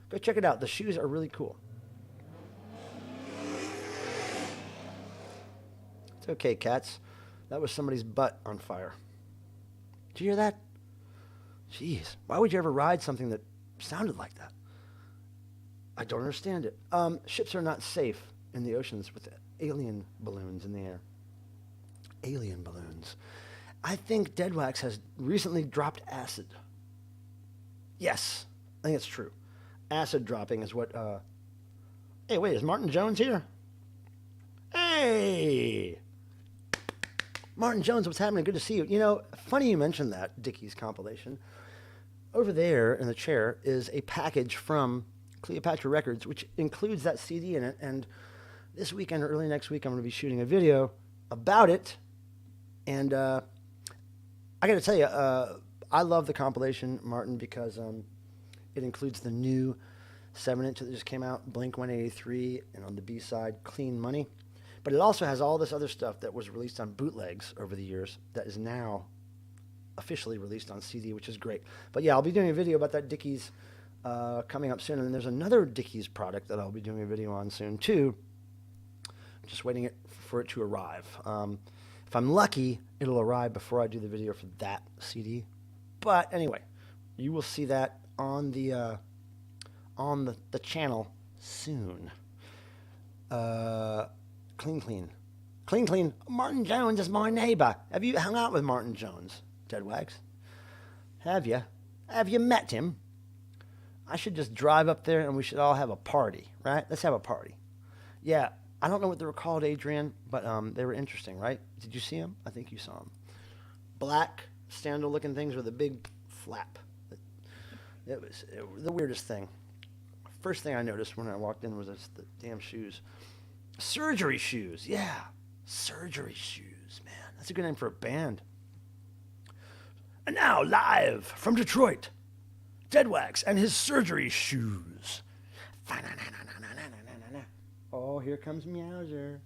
go check it out. The shoes are really cool. It's okay, cats. That was somebody's butt on fire. Did you hear that? Jeez. Why would you ever ride something that sounded like that? I don't understand it. Ships are not safe in the oceans with alien balloons in the air. Alien balloons. I think Dead Wax has recently dropped acid. Yes, I think it's true. Acid dropping is what... Hey, wait, is Martin Jones here? Hey! Martin Jones, what's happening? Good to see you. Funny you mentioned that, Dickie's compilation. Over there in the chair is a package from Cleopatra Records, which includes that CD in it. And this weekend or early next week, I'm going to be shooting a video about it. And I got to tell you, I love the compilation, Martin, because it includes the new 7-inch that just came out, Blink 183, and on the B-side, Clean Money. But it also has all this other stuff that was released on bootlegs over the years that is now officially released on CD, which is great. But yeah, I'll be doing a video about that Dickies coming up soon. And there's another Dickies product that I'll be doing a video on soon too. I'm just waiting for it to arrive. If I'm lucky, it'll arrive before I do the video for that CD. But anyway, you will see that on the channel soon. Clean. Martin Jones is my neighbor. Have you hung out with Martin Jones, Dead Wax? Have you? Have you met him? I should just drive up there and we should all have a party, right? Let's have a party. Yeah, I don't know what they were called, Adrian, but they were interesting, right? Did you see them? I think you saw them. Black, sandal-looking things with a big flap. It was the weirdest thing. First thing I noticed when I walked in was the damn shoes. Surgery shoes, yeah. Surgery shoes, man. That's a good name for a band. And now, live from Detroit, Dead Wax and his surgery shoes. Oh, here comes Meowser.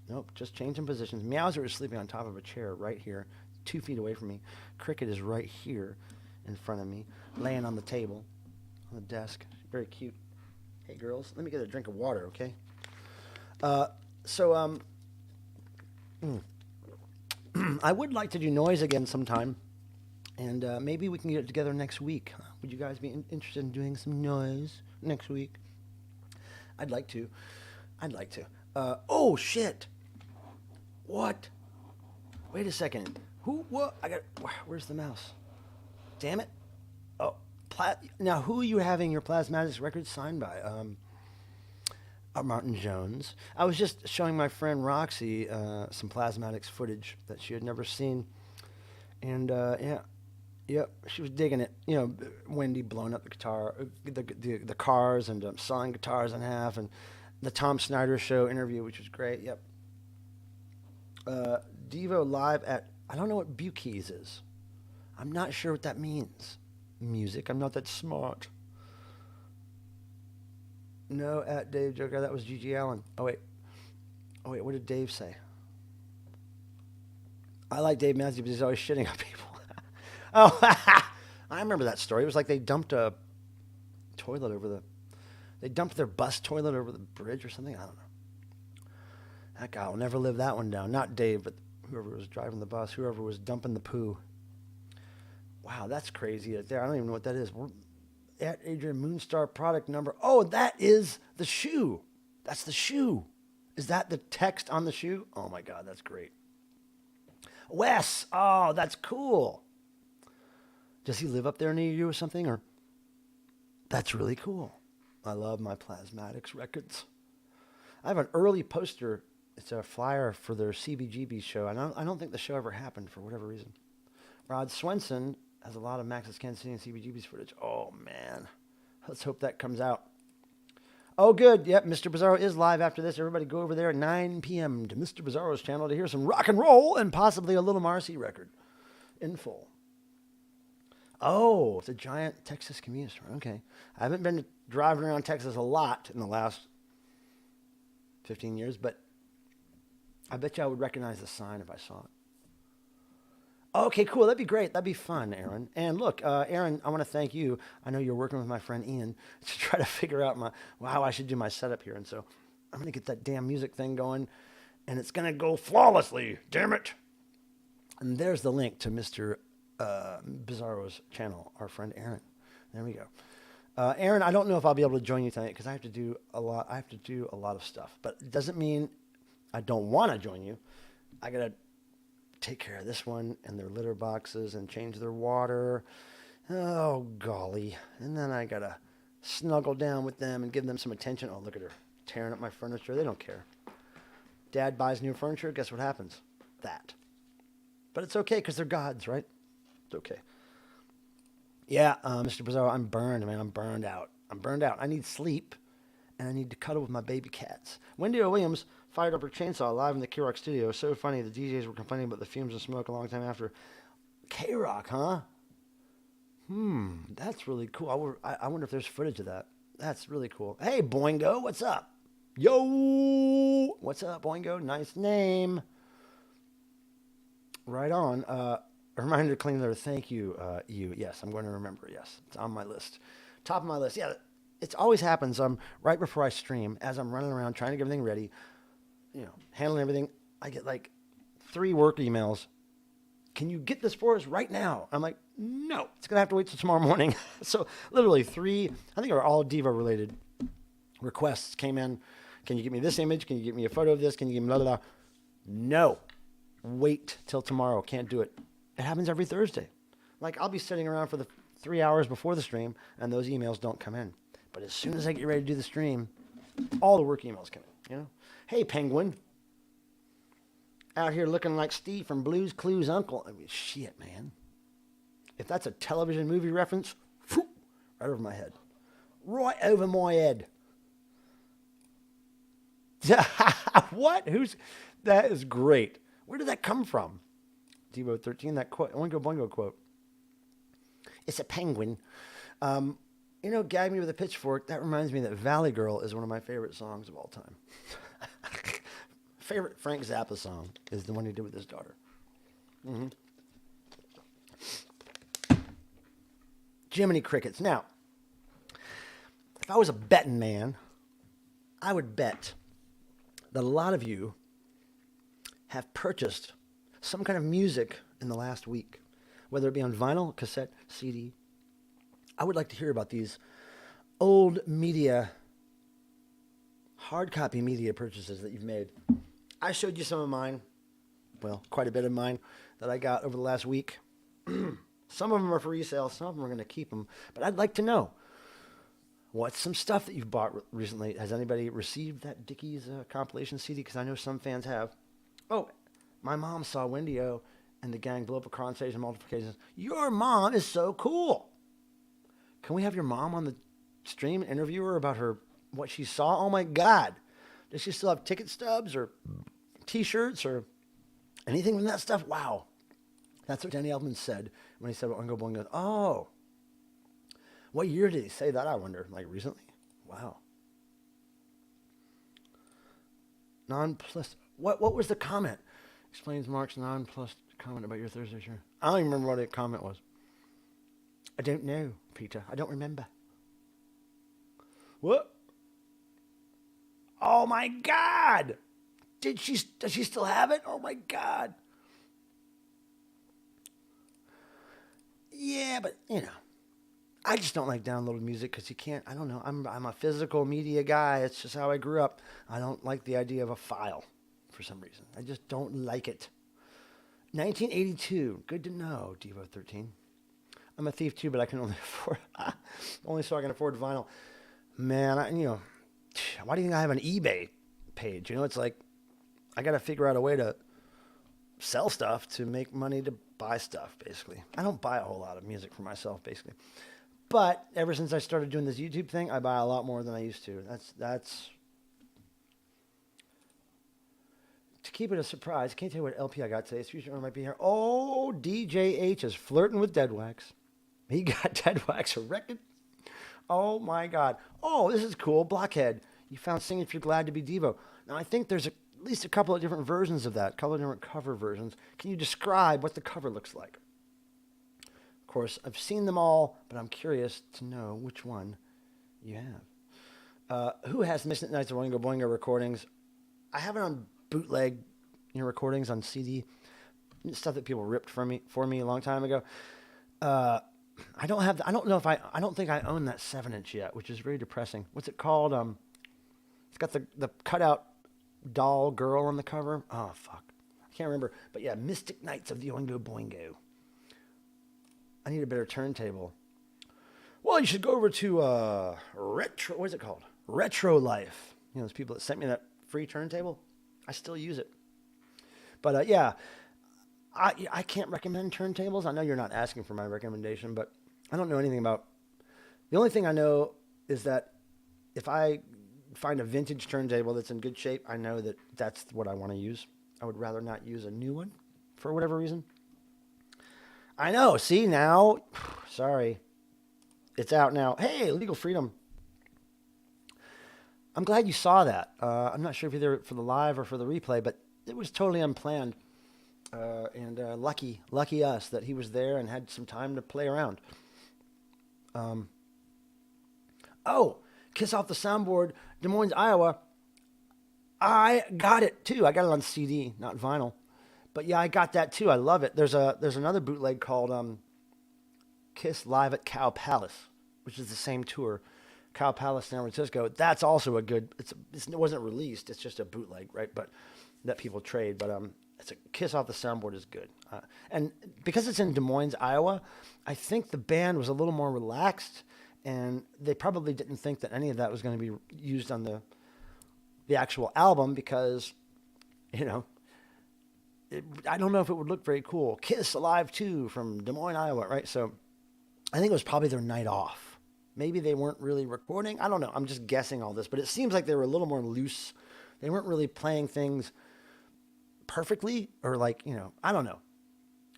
Nope, just changing positions. Meowser is sleeping on top of a chair right here, 2 feet away from me. Cricket is right here in front of me, laying on the table, on the desk. Very cute. Hey, girls, let me get a drink of water, okay? I would like to do noise again sometime, and maybe we can get it together next week. Would you guys be interested in doing some noise next week? I'd like to. Oh, shit. What? Wait a second. What? Where's the mouse? Damn it. Oh, now who are you having your Plasmatics records signed by? Martin Jones. I was just showing my friend Roxy some plasmatics footage that she had never seen, and yeah, yep, she was digging it. You know, Wendy blowing up the guitar, the cars, and sawing guitars in half, and the Tom Snyder Show interview, which was great. Yep. Devo live at, I don't know what Bukeys is. I'm not sure what that means. Music. I'm not that smart. No, at Dave Joker. That was Gigi Allen. Oh wait. What did Dave say? I like Dave Matthews, but he's always shitting on people. Oh, I remember that story. It was like they dumped a toilet they dumped their bus toilet over the bridge or something. I don't know. That guy will never live that one down. Not Dave, but whoever was driving the bus, whoever was dumping the poo. Wow, that's crazy right there. I don't even know what that is. We're at Adrian Moonstar product number. Oh, that is the shoe. That's the shoe. Is that the text on the shoe? Oh my God, that's great. Wes, oh, that's cool. Does he live up there near you or something? Or that's really cool. I love my Plasmatics records. I have an early poster. It's a flyer for their CBGB show. I don't think the show ever happened for whatever reason. Rod Swenson has a lot of Max's Kansas City and CBGB's footage. Oh, man. Let's hope that comes out. Oh, good. Yep, Mr. Bizarro is live after this. Everybody go over there at 9 p.m. to Mr. Bizarro's channel to hear some rock and roll and possibly a Little Marcy record in full. Oh, it's a giant Texas community store. Okay. I haven't been driving around Texas a lot in the last 15 years, but I bet you I would recognize the sign if I saw it. Okay, cool. That'd be great. That'd be fun, Aaron. And look, Aaron, I want to thank you. I know you're working with my friend Ian to try to figure out how I should do my setup here. And so I'm going to get that damn music thing going, and it's going to go flawlessly. Damn it. And there's the link to Mr. Bizarro's channel, our friend Aaron. There we go. Aaron, I don't know if I'll be able to join you tonight because I have to do a lot. I have to do a lot of stuff, but it doesn't mean I don't want to join you. I got to take care of this one and their litter boxes and change their water. Oh, golly. And then I got to snuggle down with them and give them some attention. Oh, look at her tearing up my furniture. They don't care. Dad buys new furniture. Guess what happens? That. But it's okay because they're gods, right? It's okay. Yeah, Mr. Bizarro, I'm burned, man. I'm burned out. I need sleep, and I need to cuddle with my baby cats. Wendy O. Williams fired up her chainsaw live in the K-Rock studio. So funny, the DJs were complaining about the fumes and smoke a long time after. K-Rock, huh? That's really cool. I wonder if there's footage of that. That's really cool. Hey, Boingo, what's up? Yo! What's up, Boingo? Nice name. Right on. A reminder to clean their thank you, you. Yes, I'm going to remember. Yes, it's on my list. Top of my list. Yeah, it always happens right before I stream, as I'm running around trying to get everything ready, handling everything. I get like 3 work emails. Can you get this for us right now? I'm like, no, it's going to have to wait till tomorrow morning. So literally 3, I think are all Devo related requests came in. Can you get me this image? Can you get me a photo of this? Can you give me blah, blah, blah? No. Wait till tomorrow. Can't do it. It happens every Thursday. Like, I'll be sitting around for the 3 hours before the stream, and those emails don't come in. But as soon as I get ready to do the stream, all the work emails come in, Hey, Penguin. Out here looking like Steve from Blue's Clues' uncle. I mean, shit, man. If that's a television movie reference, right over my head. Right over my head. What? That is great. Where did that come from? Devo 13, that quote, Oingo Boingo quote. It's a penguin. Gag me with a pitchfork. That reminds me that Valley Girl is one of my favorite songs of all time. Favorite Frank Zappa song is the one he did with his daughter. Mm-hmm. Jiminy Crickets. Now, if I was a betting man, I would bet that a lot of you have purchased some kind of music in the last week, whether it be on vinyl, cassette, CD. I would like to hear about these old media, hard copy media purchases that you've made. I showed you some of mine, well, quite a bit of mine that I got over the last week. Some of them are for resale, some of them are going to keep them, but I'd like to know, What's some stuff that you've bought recently? Has anybody received that Dickies compilation CD? Because I know some fans have. Oh, my mom saw Wendy-O and the gang blow up a car on stage and multiplications. Your mom is so cool. Can we have your mom on the stream and interview her about what she saw? Oh my God. Does she still have ticket stubs or t-shirts or anything from that stuff? Wow. That's what Danny Elfman said when he said Oingo Boingo. Oh. What year did he say that, I wonder? Like recently? Wow. Nonplussed. What was the comment? Explains Mark's nonplussed comment about your Thursday show. I don't even remember what the comment was. I don't know, Peter. I don't remember. What? Oh my God! Does she still have it? Oh my God! Yeah, but I just don't like downloaded music because you can't. I don't know. I'm a physical media guy. It's just how I grew up. I don't like the idea of a file for some reason. I just don't like it. 1982. Good to know, Devo 13. I'm a thief too, but I can only afford only so I can afford vinyl. Man, why do you think I have an eBay page? It's like I got to figure out a way to sell stuff to make money to buy stuff, basically. I don't buy a whole lot of music for myself, basically. But ever since I started doing this YouTube thing, I buy a lot more than I used to. That's to keep it a surprise. Can't tell you what LP I got today. Future might be here. Oh, DJ H is flirting with Dead Wax. He got Dead Wax a record. Oh my God. Oh, this is cool. Blockhead. You found Sing If You're Glad to Be Devo. Now I think there's at least a couple of different versions of that. A couple of different cover versions. Can you describe what the cover looks like? Of course, I've seen them all, but I'm curious to know which one you have. Who has Midnight Nights of Oingo Boingo recordings? I have it on bootleg recordings on CD. Stuff that people ripped for me a long time ago. I don't think I own that 7-inch yet, which is very depressing. What's it called? It's got the cutout doll girl on the cover. Oh, fuck. I can't remember. But yeah, Mystic Nights of the Oingo Boingo. I need a better turntable. Well, you should go over to Retro. What is it called? Retro Life. Those people that sent me that free turntable. I still use it. But yeah, I can't recommend turntables. I know you're not asking for my recommendation, but I don't know anything about. The only thing I know is that if I find a vintage turntable that's in good shape, I know that that's what I want to use. I would rather not use a new one for whatever reason. I know. See now, sorry, it's out now. Hey, Legal Freedom. I'm glad you saw that. I'm not sure if either for the live or for the replay, but it was totally unplanned. And lucky us that he was there and had some time to play around. Kiss Off the Soundboard, Des Moines, Iowa. I got it too. I got it on CD, not vinyl. But yeah, I got that too. I love it. There's another bootleg called Kiss Live at Cow Palace, which is the same tour. Cow Palace, San Francisco. That's also a good. It wasn't released. It's just a bootleg, right? But that people trade. But it's a Kiss Off the Soundboard is good. And because it's in Des Moines, Iowa, I think the band was a little more relaxed, and they probably didn't think that any of that was going to be used on the actual album because, I don't know if it would look very cool. Kiss Alive 2 from Des Moines, Iowa, right? So I think it was probably their night off. Maybe they weren't really recording. I don't know. I'm just guessing all this, but it seems like they were a little more loose. They weren't really playing things perfectly or I don't know.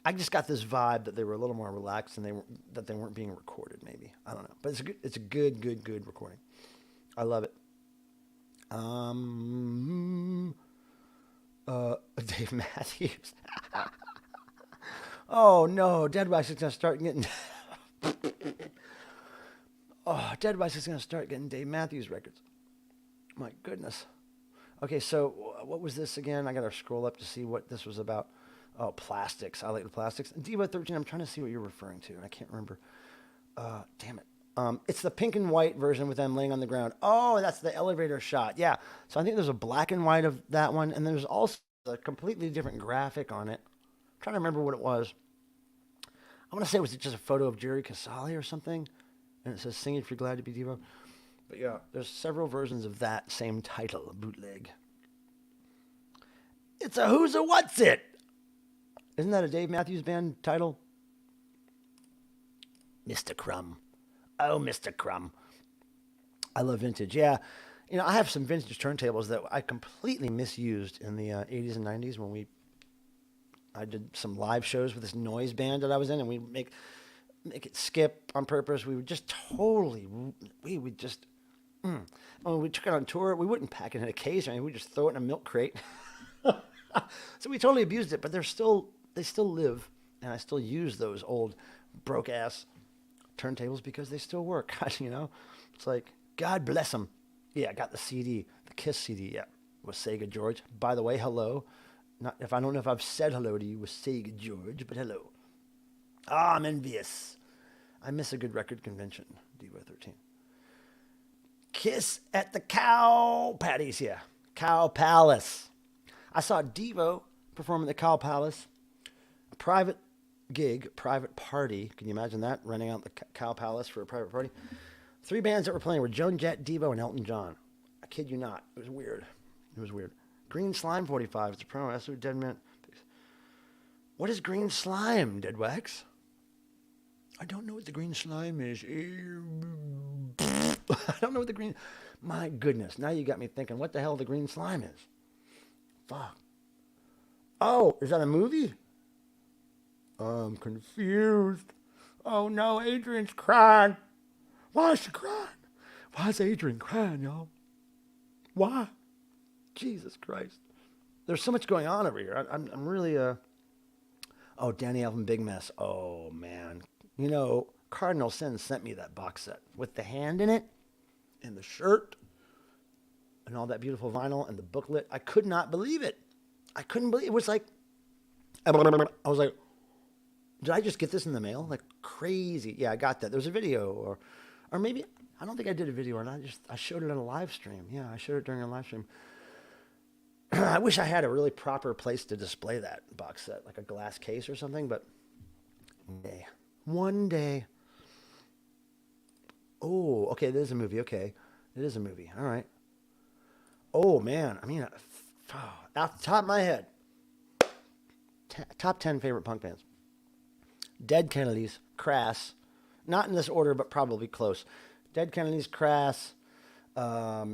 I just got this vibe that they were a little more relaxed and that they weren't being recorded maybe. I don't know. But it's a good recording. I love it. Dave Matthews. Oh no, Dead Wax is going to start getting Dead Wax is going to start getting Dave Matthews records. My goodness. Okay, so what was this again? I got to scroll up to see what this was about. Oh, plastics. I like the plastics. Devo 13, I'm trying to see what you're referring to, and I can't remember. Damn it. It's the pink and white version with them laying on the ground. Oh, that's the elevator shot. Yeah. So I think there's a black and white of that one, and there's also a completely different graphic on it. I'm trying to remember what it was. I want to say, was it just a photo of Jerry Casale or something? And it says, "Sing If You're Glad to Be Devo." But yeah, there's several versions of that same title, bootleg. It's a Who's a What's It? Isn't that a Dave Matthews Band title? Mr. Crumb. Oh, Mr. Crumb. I love vintage. Yeah. I have some vintage turntables that I completely misused in the 80s and 90s when I did some live shows with this noise band that I was in, and we make it skip on purpose. We would just we would just, when we took it on tour, we wouldn't pack it in a case or anything. We'd just throw it in a milk crate. So we totally abused it, but they still live, and I still use those old broke ass turntables because they still work. It's like, God bless them. Yeah, I got the CD, the Kiss CD. Yeah, with Sega George. By the way, hello. I don't know if I've said hello to you with Sega George, but hello. I'm envious. I miss a good record convention. Devo 13. Kiss at the Cow Patties. Yeah, Cow Palace. I saw Devo perform at the Cow Palace. A private gig, private party. Can you imagine that? Renting out the Cow Palace for a private party. 3 bands that were playing were Joan Jett, Devo, and Elton John. I kid you not. It was weird. Green Slime 45. It's a promo. That's what Dead Man. What is green slime, Dead Wax? I don't know what the green slime is. I don't know what the green... My goodness. Now you got me thinking, what the hell the green slime is? Fuck. Oh, is that a movie? I'm confused. Oh no, Adrian's crying. Why is she crying? Why is Adrian crying, y'all? Why? Jesus Christ. There's so much going on over here. I'm really, Oh, Danny Elfman Big Mess. Oh, man. Cardinal Sin sent me that box set with the hand in it and the shirt and all that beautiful vinyl and the booklet. I could not believe it. I couldn't believe it. It was like, I was like, did I just get this in the mail? Like crazy. Yeah, I got that. There was a video or maybe, I don't think I did a video, and I showed it on a live stream. Yeah, I showed it during a live stream. I wish I had a really proper place to display that box set, like a glass case or something, but one day. Oh, okay, it is a movie. Okay, it is a movie. All right. Oh, man. Off the top of my head, top 10 favorite punk bands. Dead Kennedys, Crass. Not in this order, but probably close. Dead Kennedys, Crass. Now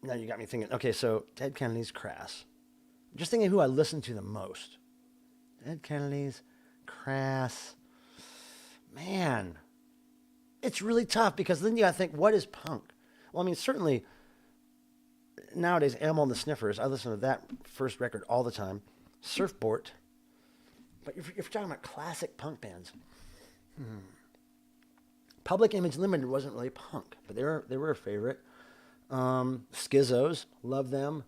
you got me thinking. Okay, so Dead Kennedys, Crass. Just thinking who I listen to the most. Dead Kennedys, Crass. Man, it's really tough because then you got to think, what is punk? Well, certainly nowadays, Animal and the Sniffers, I listen to that first record all the time. Surfboard. But if you're talking about classic punk bands, Public Image Limited wasn't really punk, but they were a favorite. Schizos, love them.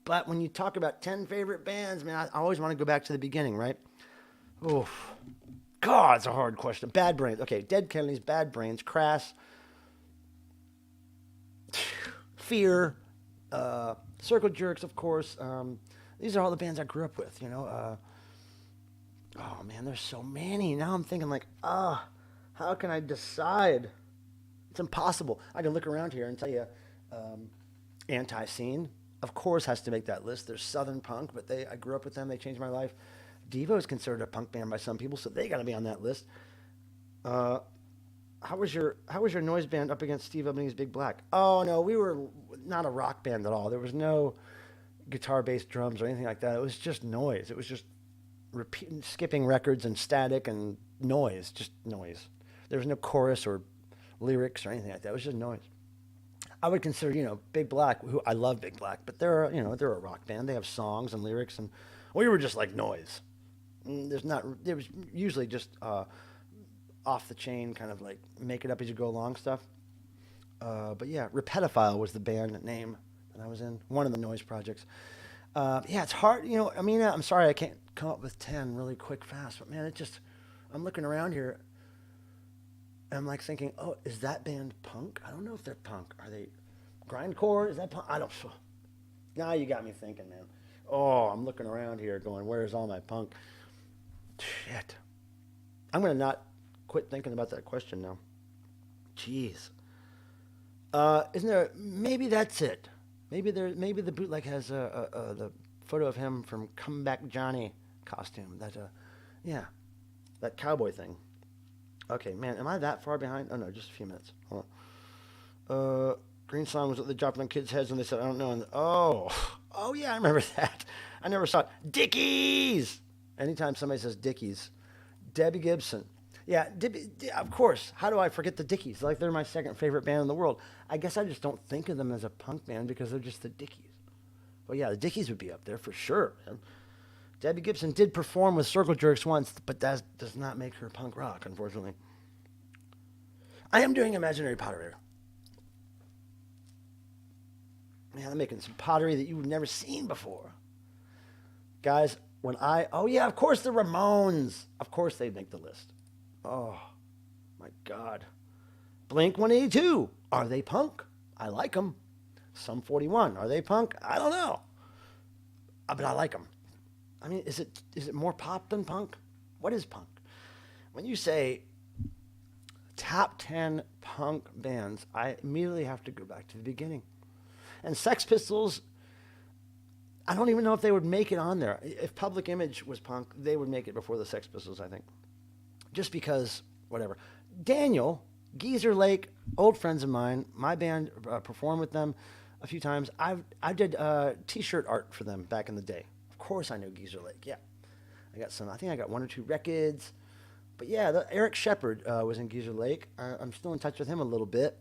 But when you talk about 10 favorite bands, man, I always want to go back to the beginning, right? Oof. God, it's a hard question. Bad Brains. Okay, Dead Kennedys, Bad Brains, Crass, Fear, Circle Jerks, of course. These are all the bands I grew up with, oh, man, there's so many. Now I'm thinking like, how can I decide? It's impossible. I can look around here and tell you, Anti-Scene, of course, has to make that list. There's Southern Punk, but I grew up with them. They changed my life. Devo is considered a punk band by some people, so they got to be on that list. How was your noise band up against Steve Albini's Big Black? Oh no, we were not a rock band at all. There was no guitar, bass, drums, or anything like that. It was just noise. It was just skipping records and static and noise, just noise. There was no chorus or lyrics or anything like that. It was just noise. I would consider, Big Black, who I love Big Black, but they're a rock band. They have songs and lyrics, and we were just like noise. There was usually just off the chain, kind of like make it up as you go along stuff. But yeah, Repetophile was the band name that I was in, one of the noise projects. Yeah, it's hard, I'm sorry I can't come up with 10 really quick, fast, but man, I'm looking around here. I'm like thinking, oh, is that band punk? I don't know if they're punk. Are they grindcore? Is that punk? I don't know. Now you got me thinking, man. Oh, I'm looking around here going, where's all my punk? Shit. I'm going to not quit thinking about that question now. Jeez. Isn't there? Maybe that's it. Maybe the bootleg has the photo of him from Comeback Johnny costume. Yeah, that cowboy thing. Okay, man, am I that far behind? Oh no, just a few minutes. Hold on. Green Slime was what they dropped on kids' heads, and they said, "I don't know." And oh yeah, I remember that. I never saw it. Dickies. Anytime somebody says Dickies, Debbie Gibson. Yeah, of course. How do I forget the Dickies? Like they're my second favorite band in the world. I guess I just don't think of them as a punk band because they're just the Dickies. Well, yeah, the Dickies would be up there for sure, man. Debbie Gibson did perform with Circle Jerks once, but that does not make her punk rock, unfortunately. I am doing imaginary pottery. Man, I'm making some pottery that you've never seen before. Guys, oh yeah, of course the Ramones. Of course they'd make the list. Oh, my God. Blink 182. Are they punk? I like them. Sum 41. Are they punk? I don't know. But I like them. I mean, is it more pop than punk? What is punk? When you say top 10 punk bands, I immediately have to go back to the beginning. And Sex Pistols, I don't even know if they would make it on there. If Public Image was punk, they would make it before the Sex Pistols, I think. Just because, whatever. Daniel, Geezer Lake, old friends of mine. My band performed with them a few times. I did T-shirt art for them back in the day. Of course I know Geezer Lake, yeah. I think I got one or two records. But yeah, Eric Shepard was in Geezer Lake. I'm still in touch with him a little bit.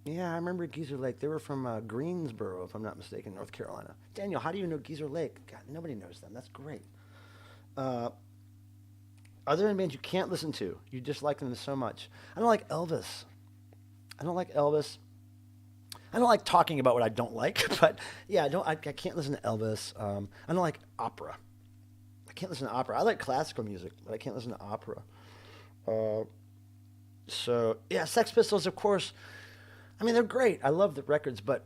Yeah, I remember Geezer Lake. They were from Greensboro, if I'm not mistaken, North Carolina. Daniel, how do you know Geezer Lake? God, nobody knows them. That's great. Are there any bands you can't listen to? You dislike them so much. I don't like Elvis. I don't like Elvis. I don't like talking about what I don't like, but yeah, I can't listen to Elvis. I don't like opera. I can't listen to opera. I like classical music, but I can't listen to opera. So yeah, Sex Pistols, of course. I mean, they're great. I love the records, but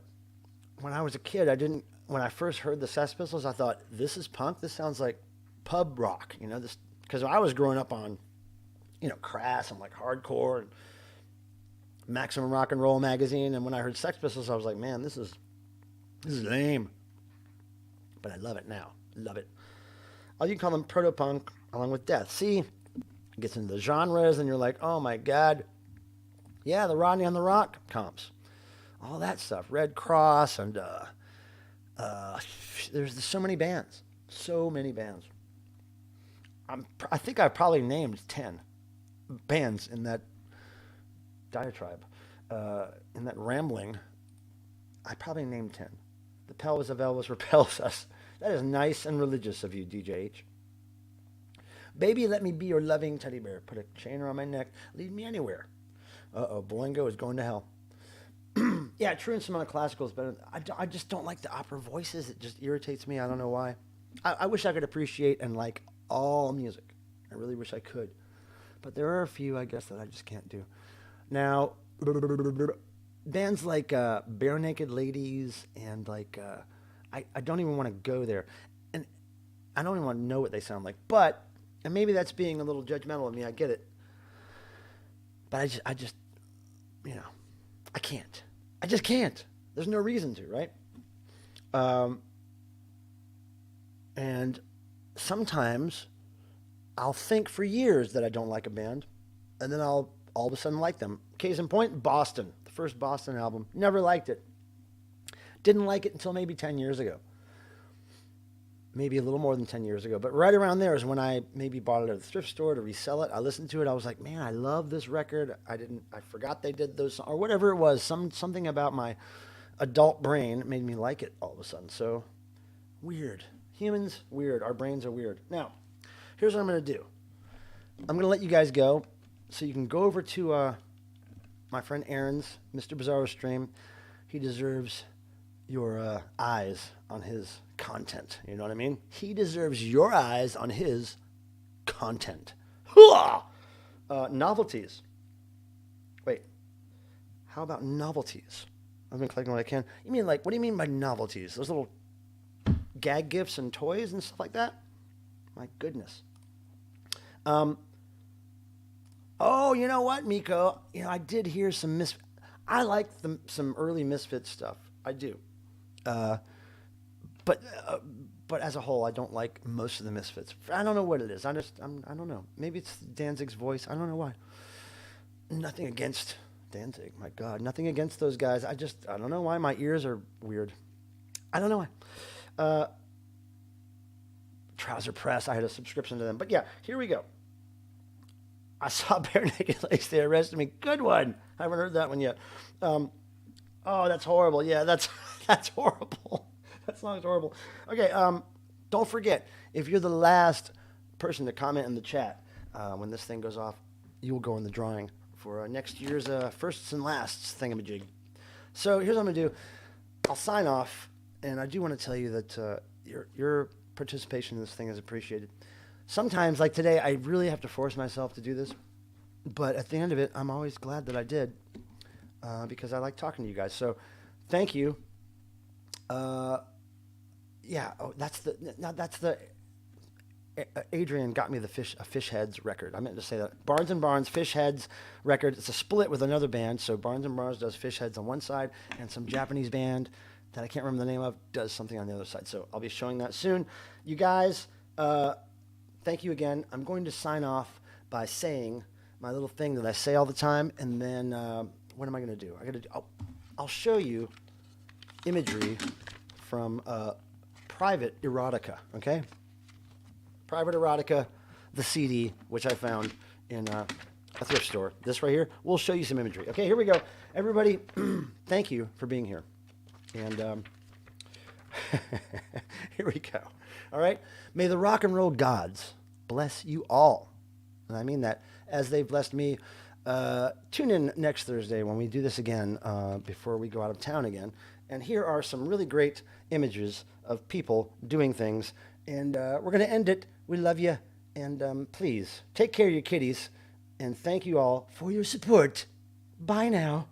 when I was a kid, when I first heard the Sex Pistols, I thought, this is punk? This sounds like pub rock, because I was growing up on, Crass and like hardcore and Maximum Rock and Roll magazine, and when I heard Sex Pistols, I was like, man, this is lame. But I love it now. Love it. You can call them proto-punk along with death. See, it gets into the genres, and you're like, oh my God. Yeah, the Rodney on the Rock comps. All that stuff. Red Cross, and there's so many bands. So many bands. I think I probably named 10 bands in that diatribe. In that rambling, I probably named 10. The pelvis of Elvis repels us. That is nice and religious of you, DJH. Baby, let me be your loving teddy bear. Put a chain around my neck. Lead me anywhere. Boingo is going to hell. Yeah, True Instrumental Classical is better. I just don't like the opera voices. It just irritates me. I don't know why. I wish I could appreciate and like all music. I really wish I could. But there are a few, I guess, that I just can't do. Now, bands like Bare Naked Ladies and like, I don't even want to go there. And I don't even want to know what they sound like. But, and maybe that's being a little judgmental of me, I get it. But I just, I can't. I just can't. There's no reason to, right? And sometimes I'll think for years that I don't like a band, and then I'll all of a sudden like them. Case in point, Boston. The first Boston album. Never liked it. Didn't like it until maybe 10 years ago. Maybe a little more than 10 years ago. But right around there is when I maybe bought it at the thrift store to resell it. I listened to it. I was like, man, I love this record. I forgot they did those, or whatever it was. Something about my adult brain made me like it all of a sudden. So weird. Humans, weird. Our brains are weird. Now, here's what I'm going to do. I'm going to let you guys go so you can go over to my friend Aaron's Mr. Bizarro stream. He deserves your eyes on his content. You know what I mean? He deserves your eyes on his content. Novelties. Wait. How about novelties? I've been collecting what I can. You mean like, what do you mean by novelties? Those little gag gifts and toys and stuff like that? My goodness. Oh, you know what, Miko? I did hear some I like some early Misfits stuff. I do. Uh, but as a whole, I don't like most of the Misfits. I don't know what it is. I don't know. Maybe it's Danzig's voice. I don't know why. Nothing against Danzig. My God, nothing against those guys. I don't know why my ears are weird. I don't know why. Trouser Press. I had a subscription to them. But yeah, here we go. I saw Bare Naked Ladies. They arrested me. Good one. I haven't heard that one yet. Oh, that's horrible. Yeah, that's horrible. That song's horrible. Okay, don't forget, if you're the last person to comment in the chat when this thing goes off, you will go in the drawing for next year's firsts and lasts thingamajig. So here's what I'm going to do. I'll sign off, and I do want to tell you that your participation in this thing is appreciated. Sometimes, like today, I really have to force myself to do this, but at the end of it, I'm always glad that I did because I like talking to you guys. So thank you. Yeah, that's the Adrian got me the Fish Heads record. I meant to say that. Barnes and Barnes Fish Heads record. It's a split with another band. So Barnes and Barnes does Fish Heads on one side, and some Japanese band that I can't remember the name of does something on the other side. So I'll be showing that soon. You guys, thank you again. I'm going to sign off by saying my little thing that I say all the time, and then what am I going to do? I'll show you imagery from Private Erotica, okay? Private Erotica, the CD, which I found in a thrift store. This right here, we'll show you some imagery. Okay, here we go. Everybody, thank you for being here. And here we go. All right? May the rock and roll gods bless you all. And I mean that as they've blessed me. Tune in next Thursday when we do this again before we go out of town again. And here are some really great images of people doing things. And we're going to end it. We love you. And please take care of your kitties. And thank you all for your support. Bye now.